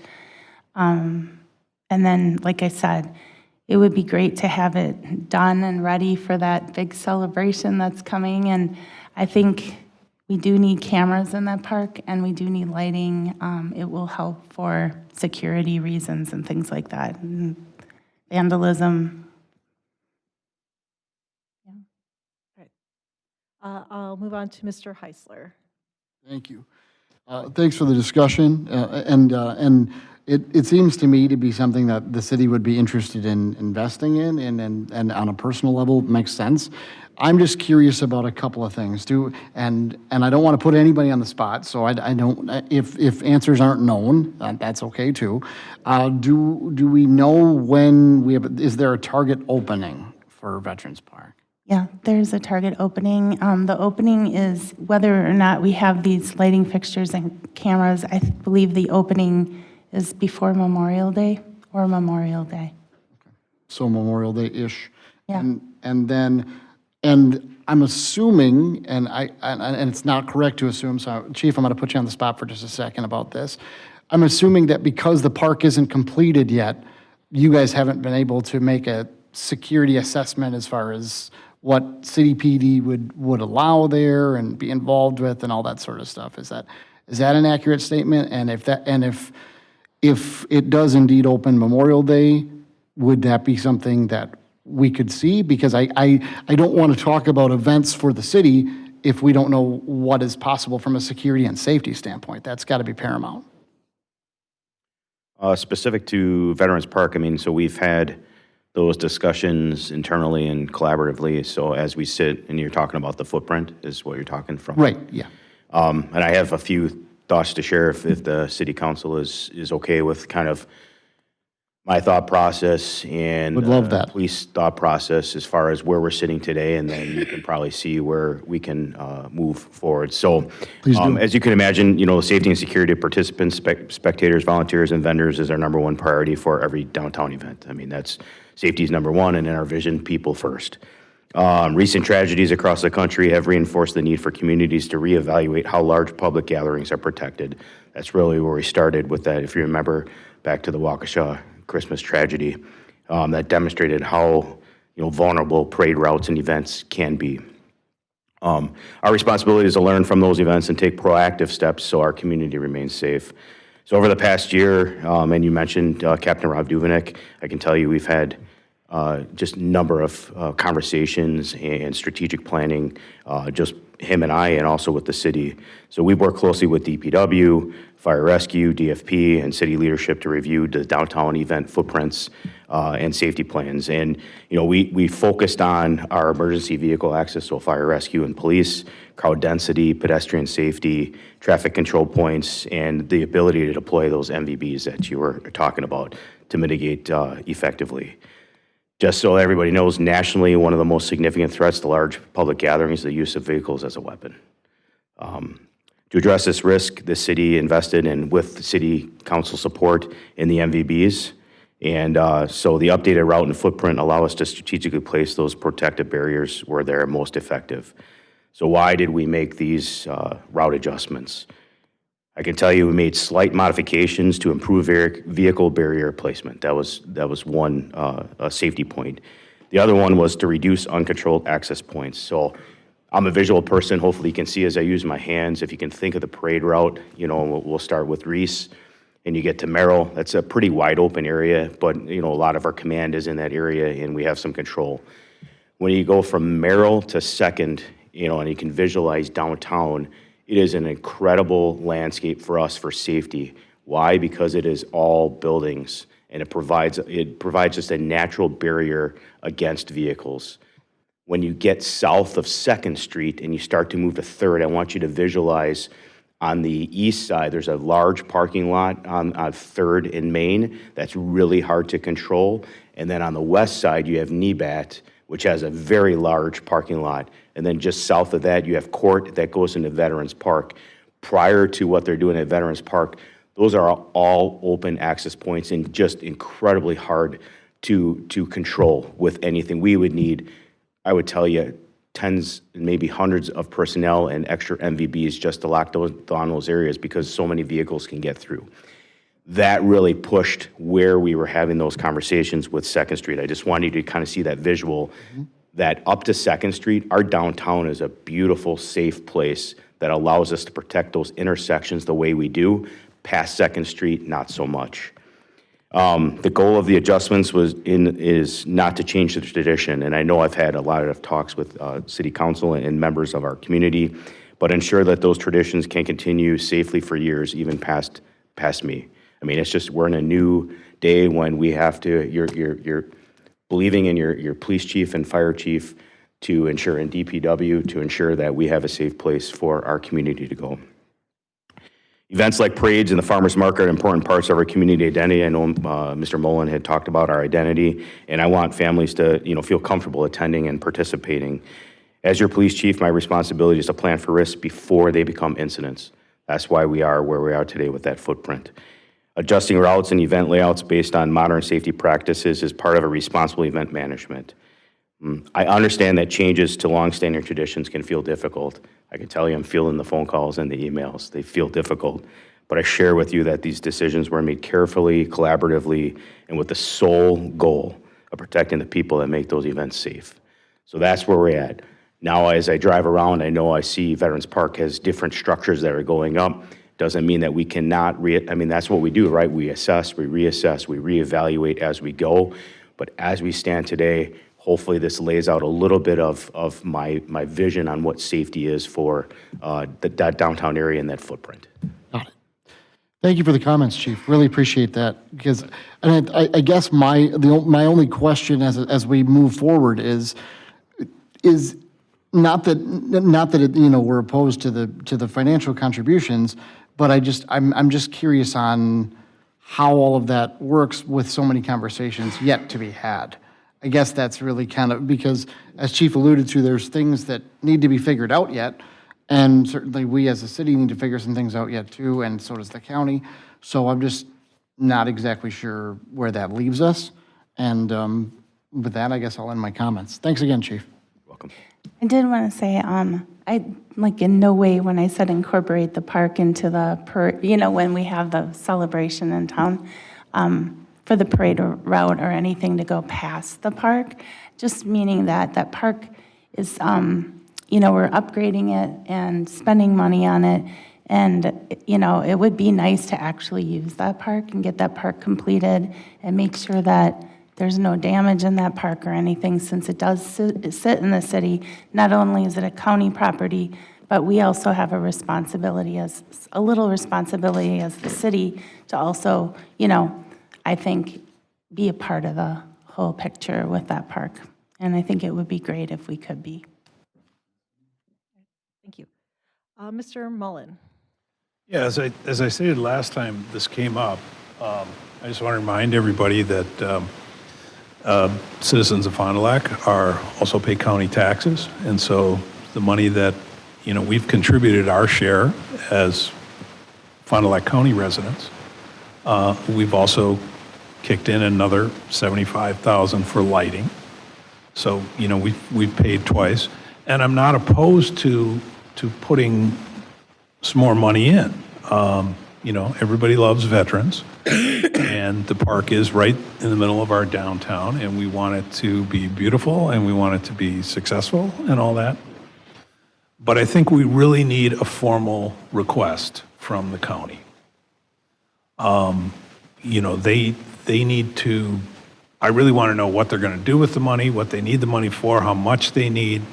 S10: And then, like I said, it would be great to have it done and ready for that big celebration that's coming. And I think we do need cameras in that park, and we do need lighting. It will help for security reasons and things like that. And vandalism.
S1: I'll move on to Mr. Heisler.
S7: Thank you. Thanks for the discussion. And it seems to me to be something that the city would be interested in investing in, and on a personal level, makes sense. I'm just curious about a couple of things. And I don't want to put anybody on the spot, so I don't, if answers aren't known, that's okay too. Do we know when is there a target opening for Veterans Park?
S10: Yeah, there's a target opening. The opening is whether or not we have these lighting fixtures and cameras. I believe the opening is before Memorial Day or Memorial Day.
S7: So Memorial Day-ish.
S10: Yeah.
S7: And I'm assuming, and it's not correct to assume, so Chief, I'm going to put you on the spot for just a second about this. I'm assuming that because the park isn't completed yet, you guys haven't been able to make a security assessment as far as what City PD would allow there and be involved with and all that sort of stuff. Is that an accurate statement? And if it does indeed open Memorial Day, would that be something that we could see? Because I don't want to talk about events for the city if we don't know what is possible from a security and safety standpoint. That's got to be paramount.
S9: Specific to Veterans Park, I mean, so we've had those discussions internally and collaboratively. So as we sit, and you're talking about the footprint is what you're talking from?
S7: Right, yeah.
S9: And I have a few thoughts to share if the city council is okay with kind of my thought process and
S7: Would love that.
S9: Police thought process as far as where we're sitting today, and then you can probably see where we can move forward. So,
S7: Please do.
S9: as you can imagine, safety and security of participants, spectators, volunteers, and vendors is our number one priority for every downtown event. I mean, that's safety is number one, and in our vision, people first. Recent tragedies across the country have reinforced the need for communities to reevaluate how large public gatherings are protected. That's really where we started with that. If you remember back to the Waukesha Christmas tragedy, that demonstrated how vulnerable parade routes and events can be. Our responsibility is to learn from those events and take proactive steps so our community remains safe. So over the past year, and you mentioned Captain Rob Duvenek, I can tell you we've had just a number of conversations and strategic planning, just him and I, and also with the city. So we work closely with DPW, Fire Rescue, DFP, and city leadership to review the downtown event footprints and safety plans. And, you know, we focused on our emergency vehicle access, so fire rescue and police, crowd density, pedestrian safety, traffic control points, and the ability to deploy those MVBs that you were talking about to mitigate effectively. Just so everybody knows, nationally, one of the most significant threats to large public gatherings is the use of vehicles as a weapon. To address this risk, the city invested in, with the city council support, in the MVBs. And so the updated route and footprint allow us to strategically place those protective barriers where they're most effective. So why did we make these route adjustments? I can tell you we made slight modifications to improve vehicle barrier placement. That was one safety point. The other one was to reduce uncontrolled access points. So I'm a visual person. Hopefully you can see as I use my hands. If you can think of the parade route, you know, we'll start with Reese and you get to Merrill. That's a pretty wide open area, but you know, a lot of our command is in that area and we have some control. When you go from Merrill to Second, you know, and you can visualize downtown, it is an incredible landscape for us for safety. Why? Because it is all buildings and it provides just a natural barrier against vehicles. When you get south of 2nd Street and you start to move to 3rd, I want you to visualize on the east side, there's a large parking lot on 3rd and Main that's really hard to control. And then on the west side, you have Nebat, which has a very large parking lot. And then just south of that, you have Court that goes into Veterans Park. Prior to what they're doing at Veterans Park, those are all open access points and just incredibly hard to control with anything. We would need, I would tell you, tens, maybe hundreds of personnel and extra MVBs just to lock down those areas because so many vehicles can get through. That really pushed where we were having those conversations with 2nd Street. I just wanted you to kind of see that visual, that up to 2nd Street, our downtown is a beautiful, safe place that allows us to protect those intersections the way we do. Past 2nd Street, not so much. The goal of the adjustments is not to change the tradition, and I know I've had a lot of talks with City Council and members of our community, but ensure that those traditions can continue safely for years, even past me. I mean, it's just, we're in a new day when we have to, you're believing in your police chief and fire chief to ensure, and DPW, to ensure that we have a safe place for our community to go. Events like parades and the farmers market are important parts of our community identity. I know Mr. Mullen had talked about our identity, and I want families to, you know, feel comfortable attending and participating. As your police chief, my responsibility is to plan for risks before they become incidents. That's why we are where we are today with that footprint. Adjusting routes and event layouts based on modern safety practices is part of a responsible event management. I understand that changes to longstanding traditions can feel difficult. I can tell you I'm feeling the phone calls and the emails. They feel difficult. But I share with you that these decisions were made carefully, collaboratively, and with the sole goal of protecting the people that make those events safe. So that's where we're at. Now, as I drive around, I know I see Veterans Park has different structures that are going up. Doesn't mean that we cannot, I mean, that's what we do, right? We assess, we reassess, we reevaluate as we go. But as we stand today, hopefully this lays out a little bit of my vision on what safety is for that downtown area and that footprint.
S7: Got it. Thank you for the comments, Chief. Really appreciate that. Because, and I guess my only question as we move forward is not that it, you know, we're opposed to the financial contributions, but I'm just curious on how all of that works with so many conversations yet to be had. I guess that's really kind of, because as Chief alluded to, there's things that need to be figured out yet, and certainly we as a city need to figure some things out yet too, and so does the county. So I'm just not exactly sure where that leaves us. And with that, I guess I'll end my comments. Thanks again, Chief.
S9: Welcome.
S10: I did want to say, I, like, in no way when I said incorporate the park into you know, when we have the celebration in town, for the parade or route or anything to go past the park, just meaning that that park is, we're upgrading it and spending money on it. And, it would be nice to actually use that park and get that park completed and make sure that there's no damage in that park or anything, since it does sit in the city. Not only is it a county property, but we also have a responsibility, as the city, to also, I think, be a part of the whole picture with that park. And I think it would be great if we could be.
S1: Thank you. Mr. Mullen?
S8: Yeah, as I stated last time this came up, I just want to remind everybody that citizens of Fond du Lac are also pay county taxes, and so the money that, we've contributed our share as Fond du Lac County residents, we've also kicked in another $75,000 for lighting. So, we've paid twice, and I'm not opposed to putting some more money in. Everybody loves veterans, and the park is right in the middle of our downtown, and we want it to be beautiful, and we want it to be successful and all that. But I think we really need a formal request from the county. They need to, I really want to know what they're going to do with the money, what they need the money for, how much they need,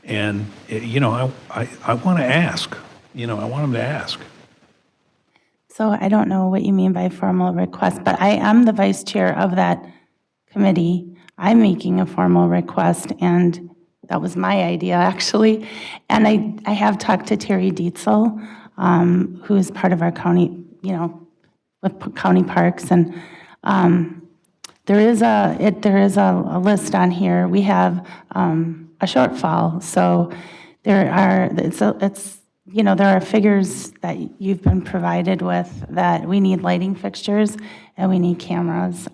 S8: and, I want to ask. I want them to ask.
S10: So I don't know what you mean by formal request, but I am the vice chair of that committee. I'm making a formal request, and that was my idea, actually. And I have talked to Terry Dietzel, who is part of our county, with county parks, and there is a list on here. We have a shortfall, so there are figures that you've been provided with that we need lighting fixtures and we need cameras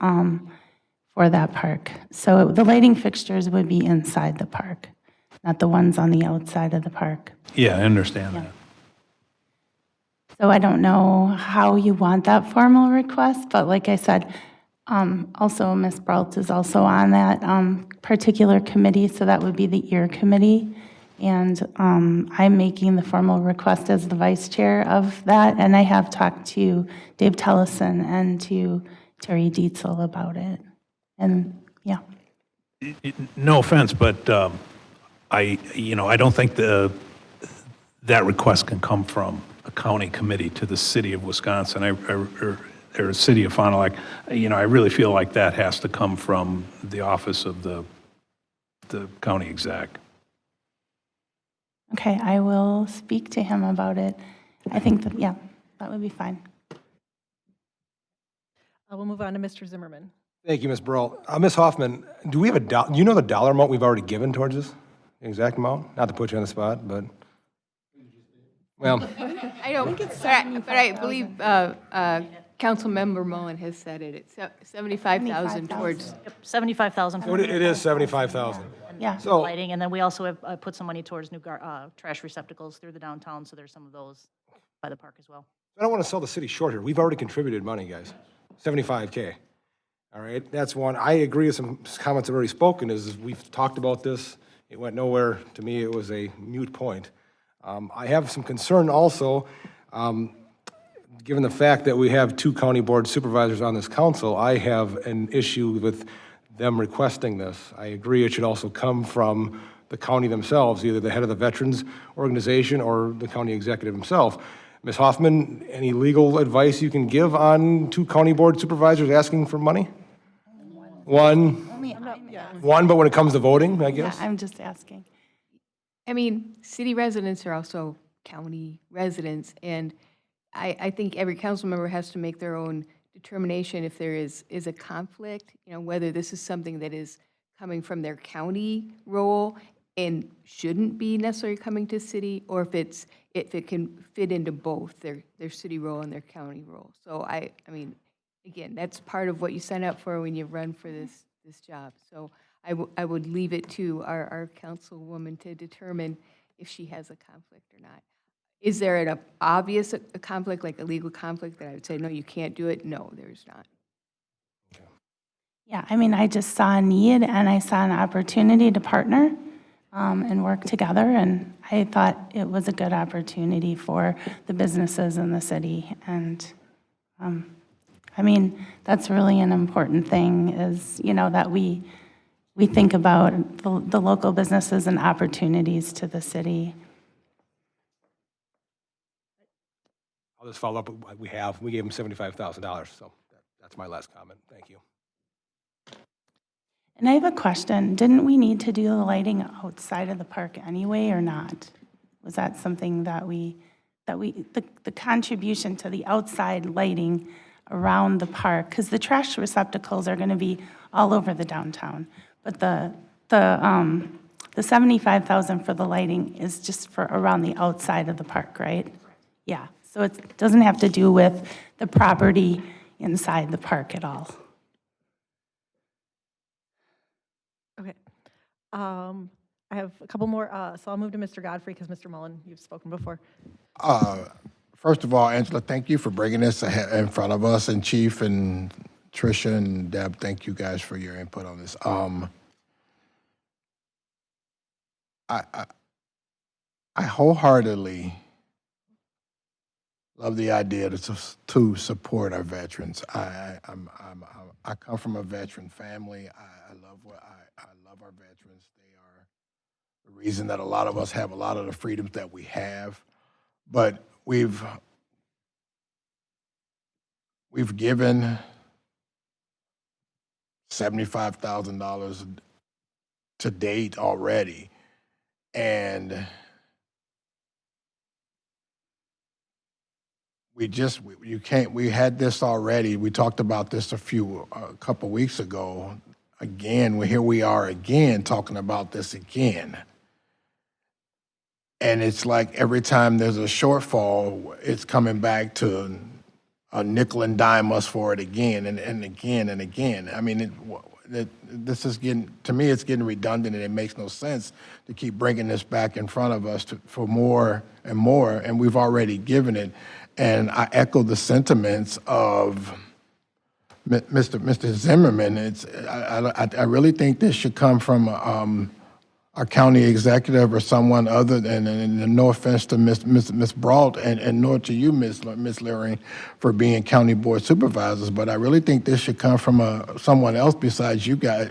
S10: for that park. So the lighting fixtures would be inside the park, not the ones on the outside of the park.
S8: Yeah, I understand that.
S10: So I don't know how you want that formal request, but like I said, also Ms. Brault is also on that particular committee, so that would be the EAR committee. And I'm making the formal request as the vice chair of that, and I have talked to Dave Tellison and to Terry Dietzel about it. And, yeah.
S8: No offense, but I don't think that request can come from a county committee to the city of Wisconsin, or city of Fond du Lac. I really feel like that has to come from the office of the county exec.
S10: Okay, I will speak to him about it. I think that, yeah, that would be fine.
S1: We'll move on to Mr. Zimmerman.
S11: Thank you, Ms. Burrell. Ms. Hoffman, do we have do you know the dollar amount we've already given towards this? The exact amount? Not to put you on the spot, but, well,
S6: I don't, but I believe Councilmember Mullen has said it. It's 75,000 towards,
S12: 75,000
S11: so
S12: for
S11: it is 75,000.
S10: Yeah.
S11: So,
S12: lighting, and then we also have put some money towards new trash receptacles through the downtown, so there's some of those by the park as well.
S11: I don't want to sell the city short here. We've already contributed money, guys. 75K. All right, that's one. I agree with some comments I've already spoken, is we've talked about this. It went nowhere. To me, it was a moot point. I have some concern also, given the fact that we have 2 county board supervisors on this council. I have an issue with them requesting this. I agree it should also come from the county themselves, either the head of the Veterans Organization or the county executive himself. Ms. Hoffman, any legal advice you can give on 2 county board supervisors asking for money? One, but when it comes to voting, I guess?
S10: Yeah, I'm just asking.
S6: I mean, city residents are also county residents, and I think every council member has to make their own determination if there is a conflict, whether this is something that is coming from their county role and shouldn't be necessarily coming to city, or if it can fit into both their city role and their county role. So I mean, again, that's part of what you sign up for when you run for this job. So I would leave it to our councilwoman to determine if she has a conflict or not. Is there an obvious conflict, like a legal conflict, that I would say, no, you can't do it? No, there's not.
S10: Yeah, I mean, I just saw a need and I saw an opportunity to partner. and work together. And I thought it was a good opportunity for the businesses in the city. And, I mean, that's really an important thing is, that we think about the local businesses and opportunities to the city.
S11: I'll just follow up with what we gave them $75,000, so that's my last comment. Thank you.
S10: And I have a question. Didn't we need to do the lighting outside of the park anyway, or not? Was that something that the contribution to the outside lighting around the park? Because the trash receptacles are going to be all over the downtown. But the $75,000 for the lighting is just for around the outside of the park, right? Yeah. So it doesn't have to do with the property inside the park at all.
S1: Okay. I have a couple more, so I'll move to Mr. Godfrey, because Mr. Mullen, you've spoken before.
S13: First of all, Angela, thank you for bringing this in front of us, and Chief and Tricia and Deb, thank you guys for your input on this. I wholeheartedly love the idea to support our veterans. I come from a veteran family. I love our veterans. They are the reason that a lot of us have a lot of the freedoms that we have. But we've given $75,000 to date already, and we had this already. We talked about this a couple weeks ago. Again, here we are again talking about this again. And it's like every time there's a shortfall, it's coming back to a nickel and dime us for it again and again and again. I mean, this is to me, it's getting redundant, and it makes no sense to keep bringing this back in front of us for more and more, and we've already given it. And I echo the sentiments of Mr. Zimmerman. I really think this should come from our county executive or someone other than, and no offense to Ms. Brault and nor to you, Ms. Lering, for being county board supervisors, but I really think this should come from someone else besides you guys,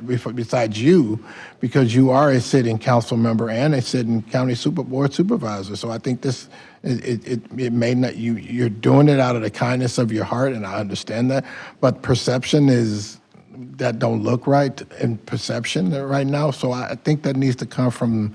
S13: because you are a sitting council member and a sitting county board supervisor. So I think this, it may not, you're doing it out of the kindness of your heart, and I understand that, but perception that don't look right in perception right now. So I think that needs to come from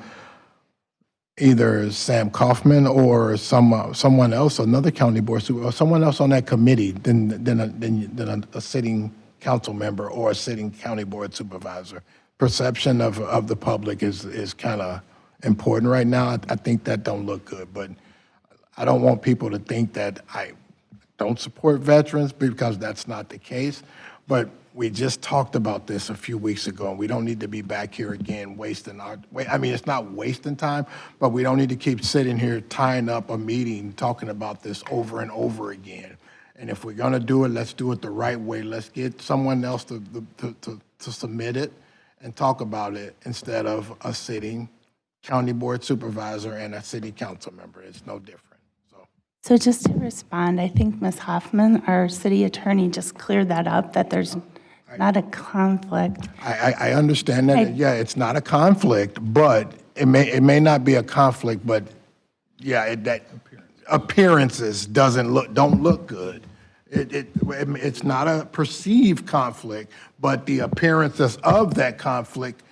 S13: either Sam Kaufman or someone else, another county board supervisor, or someone else on that committee than a sitting council member or a sitting county board supervisor. Perception of the public is kind of important right now. I think that don't look good, but I don't want people to think that I don't support veterans, because that's not the case. But we just talked about this a few weeks ago, and we don't need to be back here again wasting it's not wasting time, but we don't need to keep sitting here tying up a meeting talking about this over and over again. And if we're gonna do it, let's do it the right way. Let's get someone else to submit it and talk about it instead of a sitting county board supervisor and a city council member. It's no different.
S10: So just to respond, I think Ms. Hoffman, our city attorney, just cleared that up, that there's not a conflict.
S13: I understand that. Yeah, it's not a conflict, but it may not be a conflict, but yeah, that appearances don't look good. It's not a perceived conflict, but the appearances of that conflict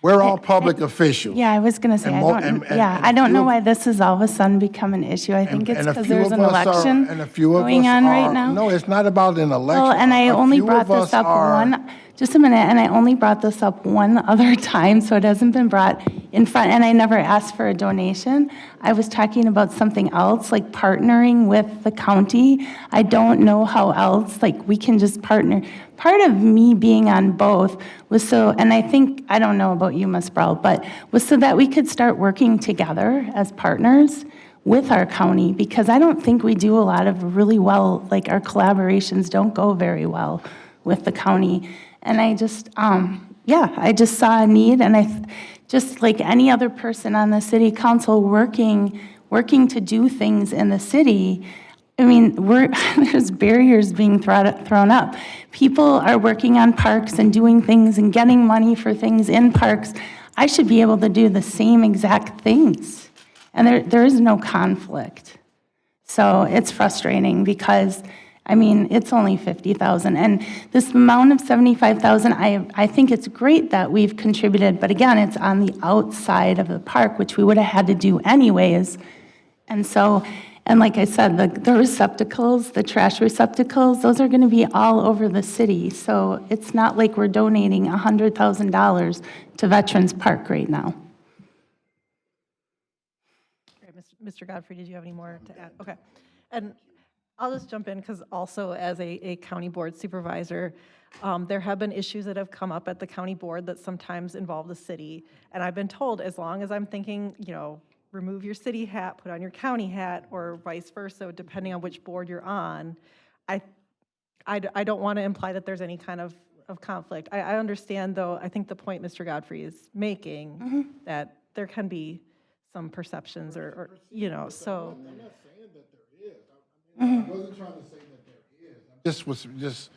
S13: we're all public officials.
S10: Yeah, I was going to say, I don't know why this has all of a sudden become an issue. I think it's because there's an election going on right now.
S13: No, it's not about an election.
S10: Well, and I only brought this up just a minute, and I only brought this up one other time, so it hasn't been brought in front, and I never asked for a donation. I was talking about something else, like partnering with the county. I don't know how else, like, we can just partner. Part of me being on both was and I think, I don't know about you, Ms. Brault, but was so that we could start working together as partners with our county, because I don't think we do a lot of really well, like our collaborations don't go very well with the county. And I just, yeah, I just saw a need, and just like any other person on the city council working to do things in the city, I mean, there's barriers being thrown up. People are working on parks and doing things and getting money for things in parks. I should be able to do the same exact things, and there is no conflict. So it's frustrating because, I mean, it's only 50,000, and this amount of 75,000, I think it's great that we've contributed, but again, it's on the outside of the park, which we would have had to do anyways. And so, and like I said, the receptacles, the trash receptacles, those are going to be all over the city. So it's not like we're donating $100,000 to Veterans Park right now.
S1: All right, Mr. Godfrey, did you have any more to add? Okay. And I'll just jump in because also as a county board supervisor, there have been issues that have come up at the county board that sometimes involve the city. And I've been told, as long as I'm thinking, remove your city hat, put on your county hat, or vice versa, depending on which board you're on, I don't want to imply that there's any kind of conflict. I understand, though, I think the point Mr. Godfrey is making, that there can be some perceptions or so.
S13: I'm not saying that there is. I wasn't trying to say that there is.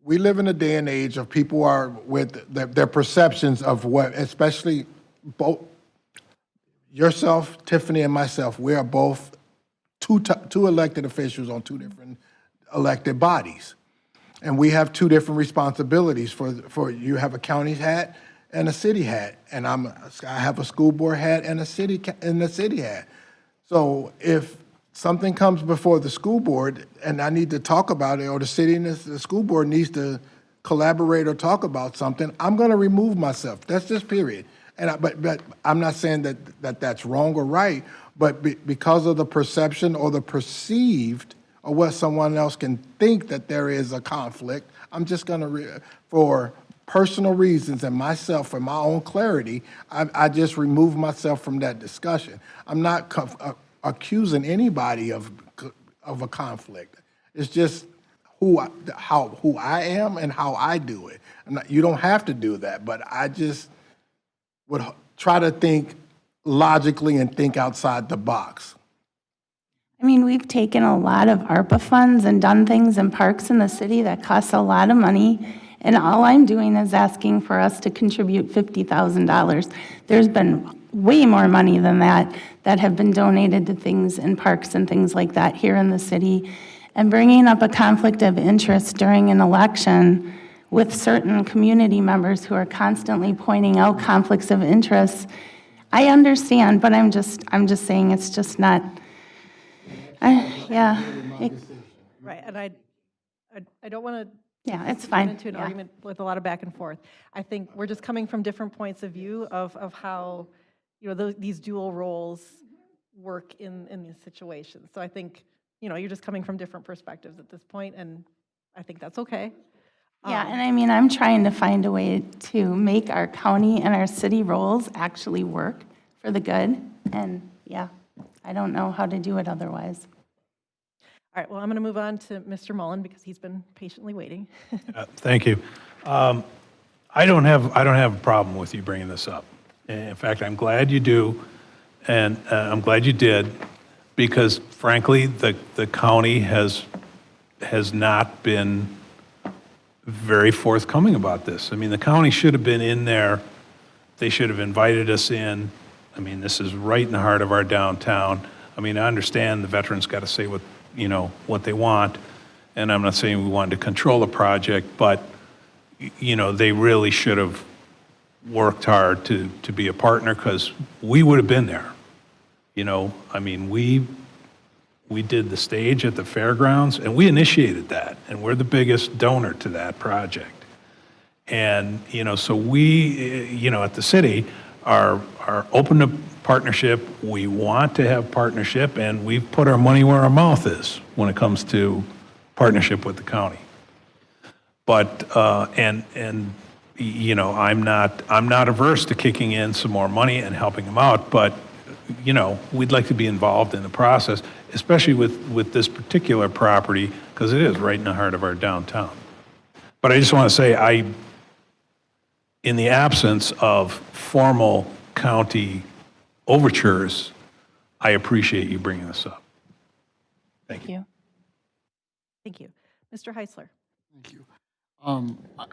S13: We live in a day and age of people are with their perceptions of what, especially both yourself, Tiffany, and myself, we are both two elected officials on two different elected bodies. And we have two different responsibilities for you have a county hat and a city hat. And I have a school board hat and a city hat. So if something comes before the school board and I need to talk about it, or the city and the school board needs to collaborate or talk about something, I'm going to remove myself. That's just period. And but I'm not saying that that's wrong or right, but because of the perception or the perceived or what someone else can think that there is a conflict, I'm just going to, for personal reasons and myself, for my own clarity, I just remove myself from that discussion. I'm not accusing anybody of a conflict. It's just who I am and how I do it. You don't have to do that, but I just would try to think logically and think outside the box.
S10: I mean, we've taken a lot of ARPA funds and done things in parks in the city that cost a lot of money, and all I'm doing is asking for us to contribute $50,000. There's been way more money than that have been donated to things in parks and things like that here in the city. And bringing up a conflict of interest during an election with certain community members who are constantly pointing out conflicts of interest, I understand, but I'm just saying it's just not, yeah.
S1: Right, and I don't want to
S10: Yeah, it's fine.
S1: get into an
S10: Yeah.
S1: argument with a lot of back and forth. I think we're just coming from different points of view of how, these dual roles work in these situations. So I think, you're just coming from different perspectives at this point, and I think that's okay.
S10: Yeah, and I mean, I'm trying to find a way to make our county and our city roles actually work for the good, and yeah, I don't know how to do it otherwise.
S1: All right, well, I'm going to move on to Mr. Mullen because he's been patiently waiting.
S8: Thank you. I don't have a problem with you bringing this up. In fact, I'm glad you do, and I'm glad you did, because frankly, the county has not been very forthcoming about this. I mean, the county should have been in there. They should have invited us in. I mean, this is right in the heart of our downtown. I mean, I understand the veterans got to say what they want, and I'm not saying we wanted to control the project, but they really should have worked hard to be a partner, because we would have been there. I mean, we did the stage at the fairgrounds, and we initiated that, and we're the biggest donor to that project. And, so we, at the city are open to partnership. We want to have partnership, and we've put our money where our mouth is when it comes to partnership with the county. But, I'm not averse to kicking in some more money and helping them out, but, we'd like to be involved in the process, especially with this particular property, because it is right in the heart of our downtown. But I just want to say, in the absence of formal county overtures, I appreciate you bringing this up.
S10: Thank you.
S1: Thank you. Mr. Heisler?
S7: Thank you.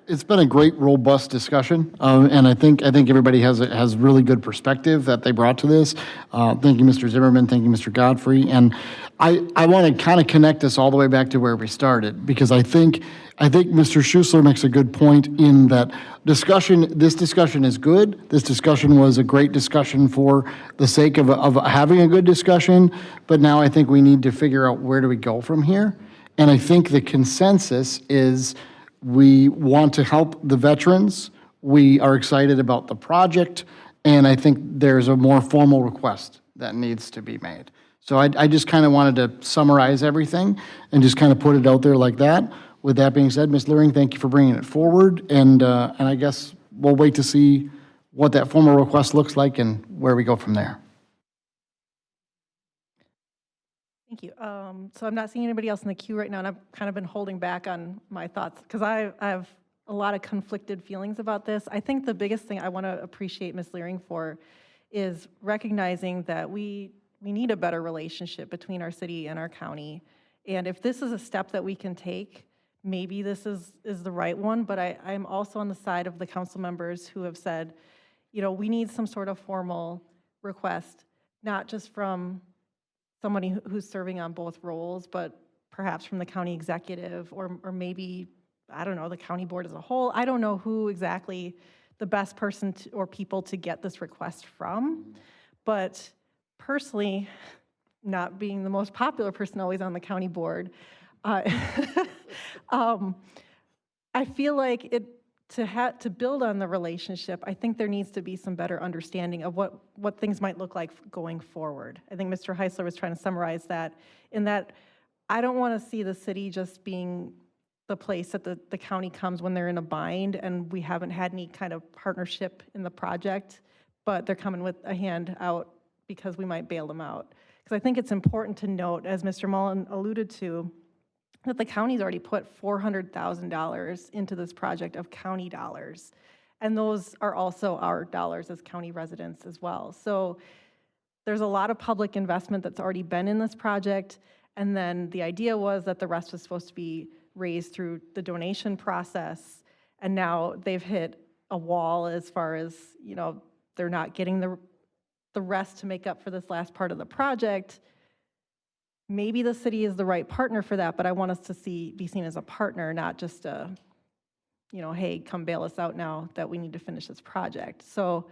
S7: It's been a great, robust discussion, and I think everybody has really good perspective that they brought to this. Thank you, Mr. Zimmerman. Thank you, Mr. Godfrey. And I want to kind of connect this all the way back to where we started, because I think Mr. Schuessler makes a good point in that discussion. This discussion is good. This discussion was a great discussion for the sake of having a good discussion. But now I think we need to figure out where do we go from here. And I think the consensus is we want to help the veterans. We are excited about the project. And I think there's a more formal request that needs to be made. So I just kind of wanted to summarize everything and just kind of put it out there like that. With that being said, Ms. Luring, thank you for bringing it forward. And I guess we'll wait to see what that formal request looks like and where we go from there.
S1: Thank you. So I'm not seeing anybody else in the queue right now, and I've kind of been holding back on my thoughts because I have a lot of conflicted feelings about this. I think the biggest thing I want to appreciate Ms. Leering for is recognizing that we need a better relationship between our city and our county. And if this is a step that we can take, maybe this is the right one, but I'm also on the side of the council members who have said, you know, we need some sort of formal request, not just from somebody who's serving on both roles, but perhaps from the county executive or maybe, I don't know, the county board as a whole. I don't know who exactly the best person or people to get this request from, but personally, not being the most popular person always on the county board, I feel like to build on the relationship, I think there needs to be some better understanding of what things might look like going forward. I think Mr. Heisler was trying to summarize that in that I don't want to see the city just being the place that the county comes when they're in a bind and we haven't had any kind of partnership in the project, but they're coming with a hand out because we might bail them out. Because I think it's important to note, as Mr. Mullen alluded to, that the county's already put $400,000 into this project of county dollars. And those are also our dollars as county residents as well. So there's a lot of public investment that's already been in this project. And then the idea was that the rest was supposed to be raised through the donation process. And now they've hit a wall as far as, you know, they're not getting the rest to make up for this last part of the project. Maybe the city is the right partner for that, but I want us to be seen as a partner, not just a, you know, hey, come bail us out now that we need to finish this project. So,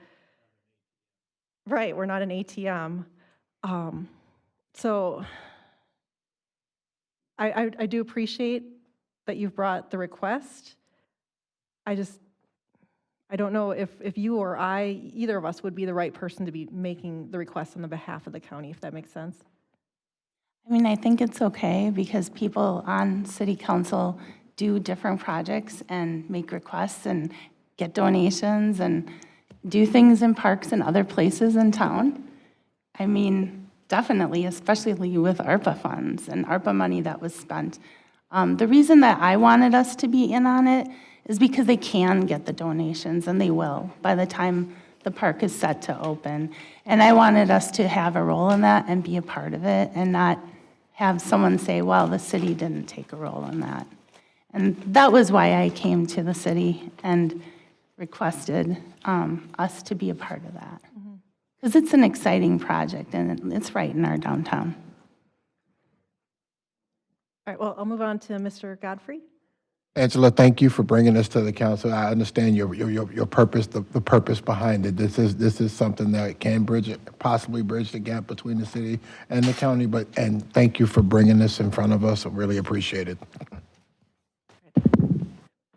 S1: right, we're not an ATM. So I do appreciate that you've brought the request. I don't know if you or either of us would be the right person to be making the request on the behalf of the county, if that makes sense.
S10: I mean, I think it's okay because people on city council do different projects and make requests and get donations and do things in parks and other places in town. I mean, definitely, especially with ARPA funds and ARPA money that was spent. The reason that I wanted us to be in on it is because they can get the donations, and they will by the time the park is set to open. And I wanted us to have a role in that and be a part of it and not have someone say, well, the city didn't take a role in that. And that was why I came to the city and requested us to be a part of that. Because it's an exciting project, and it's right in our downtown.
S1: All right, well, I'll move on to Mr. Godfrey.
S13: Angela, thank you for bringing this to the council. I understand your purpose, the purpose behind it. This is something that can possibly bridge the gap between the city and the county. And thank you for bringing this in front of us. I really appreciate it.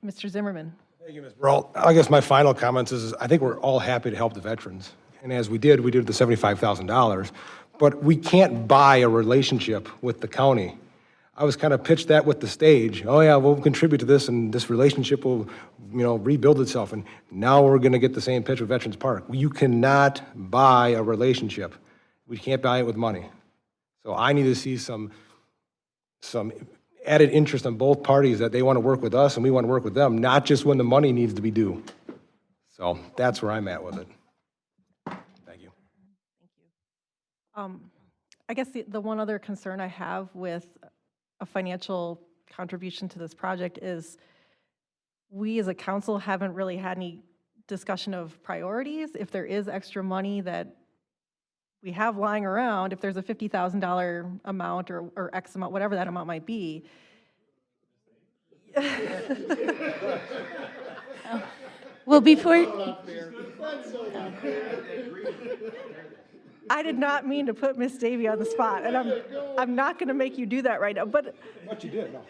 S1: Mr. Zimmerman.
S11: Thank you, Ms. Brault. I guess my final comments is I think we're all happy to help the veterans. And as we did the $75,000. But we can't buy a relationship with the county. I was kind of pitched that with the stage. Oh yeah, we'll contribute to this and this relationship will, you know, rebuild itself. And now we're going to get the same pitch with Veterans Park. You cannot buy a relationship. We can't buy it with money. So I need to see some added interest on both parties that they want to work with us and we want to work with them, not just when the money needs to be due. So that's where I'm at with it. Thank you.
S1: I guess the one other concern I have with a financial contribution to this project is we as a council haven't really had any discussion of priorities. If there is extra money that we have lying around, if there's a $50,000 amount or X amount, whatever that amount might be.
S10: Well, before,
S1: I did not mean to put Miss Davy on the spot, and I'm not going to make you do that right now, but
S11: What you did, no.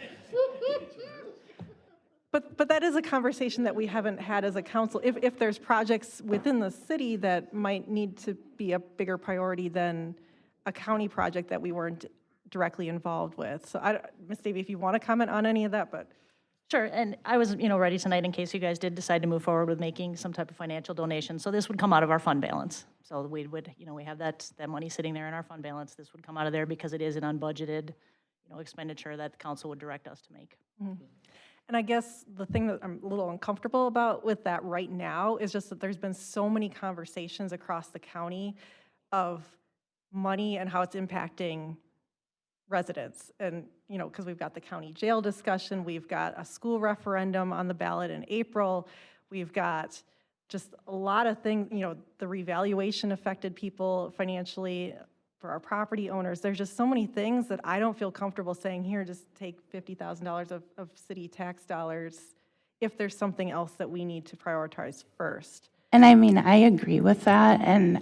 S1: But that is a conversation that we haven't had as a council. If there's projects within the city that might need to be a bigger priority than a county project that we weren't directly involved with. So Ms. Davy, if you want to comment on any of that, but.
S12: Sure, and I was, ready tonight in case you guys did decide to move forward with making some type of financial donation. So this would come out of our fund balance. So we would, we have that money sitting there in our fund balance. This would come out of there because it is an unbudgeted, expenditure that the council would direct us to make.
S1: Mm-hmm. And I guess the thing that I'm a little uncomfortable about with that right now is just that there's been so many conversations across the county of money and how it's impacting residents. And, because we've got the county jail discussion, we've got a school referendum on the ballot in April, we've got just a lot of things, the revaluation affected people financially for our property owners. There's just so many things that I don't feel comfortable saying, here, just take $50,000 of city tax dollars if there's something else that we need to prioritize first.
S10: and I mean, I agree with that, and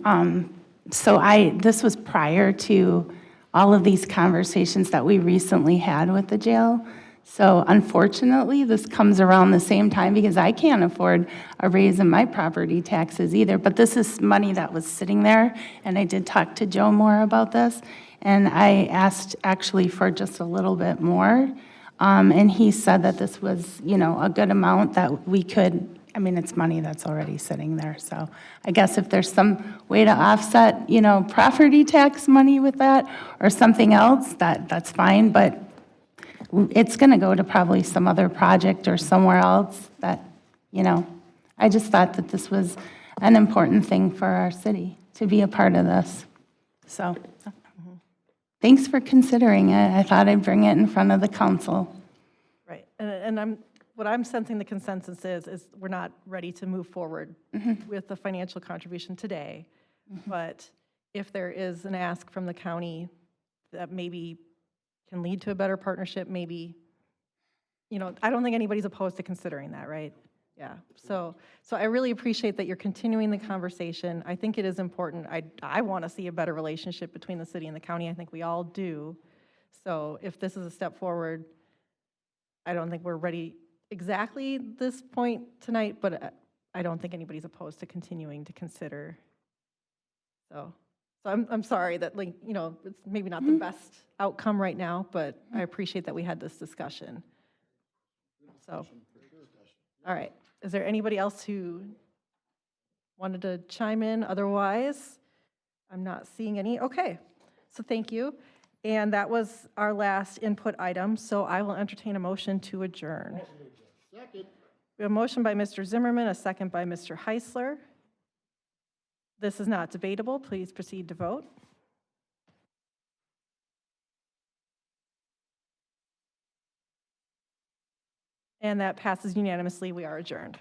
S10: this was prior to all of these conversations that we recently had with the jail. So unfortunately, this comes around the same time because I can't afford a raise in my property taxes either. But this is money that was sitting there, and I did talk to Joe more about this. And I asked actually for just a little bit more. And he said that this was, a good amount that we could, it's money that's already sitting there. So I guess if there's some way to offset, property tax money with that or something else, that's fine. But it's going to go to probably some other project or somewhere else that, I just thought that this was an important thing for our city to be a part of this. So thanks for considering it. I thought I'd bring it in front of the council.
S1: Right, and what I'm sensing the consensus is we're not ready to move forward with the financial contribution today. But if there is an ask from the county that maybe can lead to a better partnership, maybe, I don't think anybody's opposed to considering that, right? Yeah, so I really appreciate that you're continuing the conversation. I think it is important. I want to see a better relationship between the city and the county. I think we all do. So if this is a step forward, I don't think we're ready exactly this point tonight, but I don't think anybody's opposed to continuing to consider. So I'm sorry that, it's maybe not the best outcome right now, but I appreciate that we had this discussion. So, all right. Is there anybody else who wanted to chime in? Otherwise, I'm not seeing any. Okay, so thank you. And that was our last input item, so I will entertain a motion to adjourn.
S7: Second.
S1: We have a motion by Mr. Zimmerman, a second by Mr. Heisler. This is not debatable. Please proceed to vote. And that passes unanimously. We are adjourned.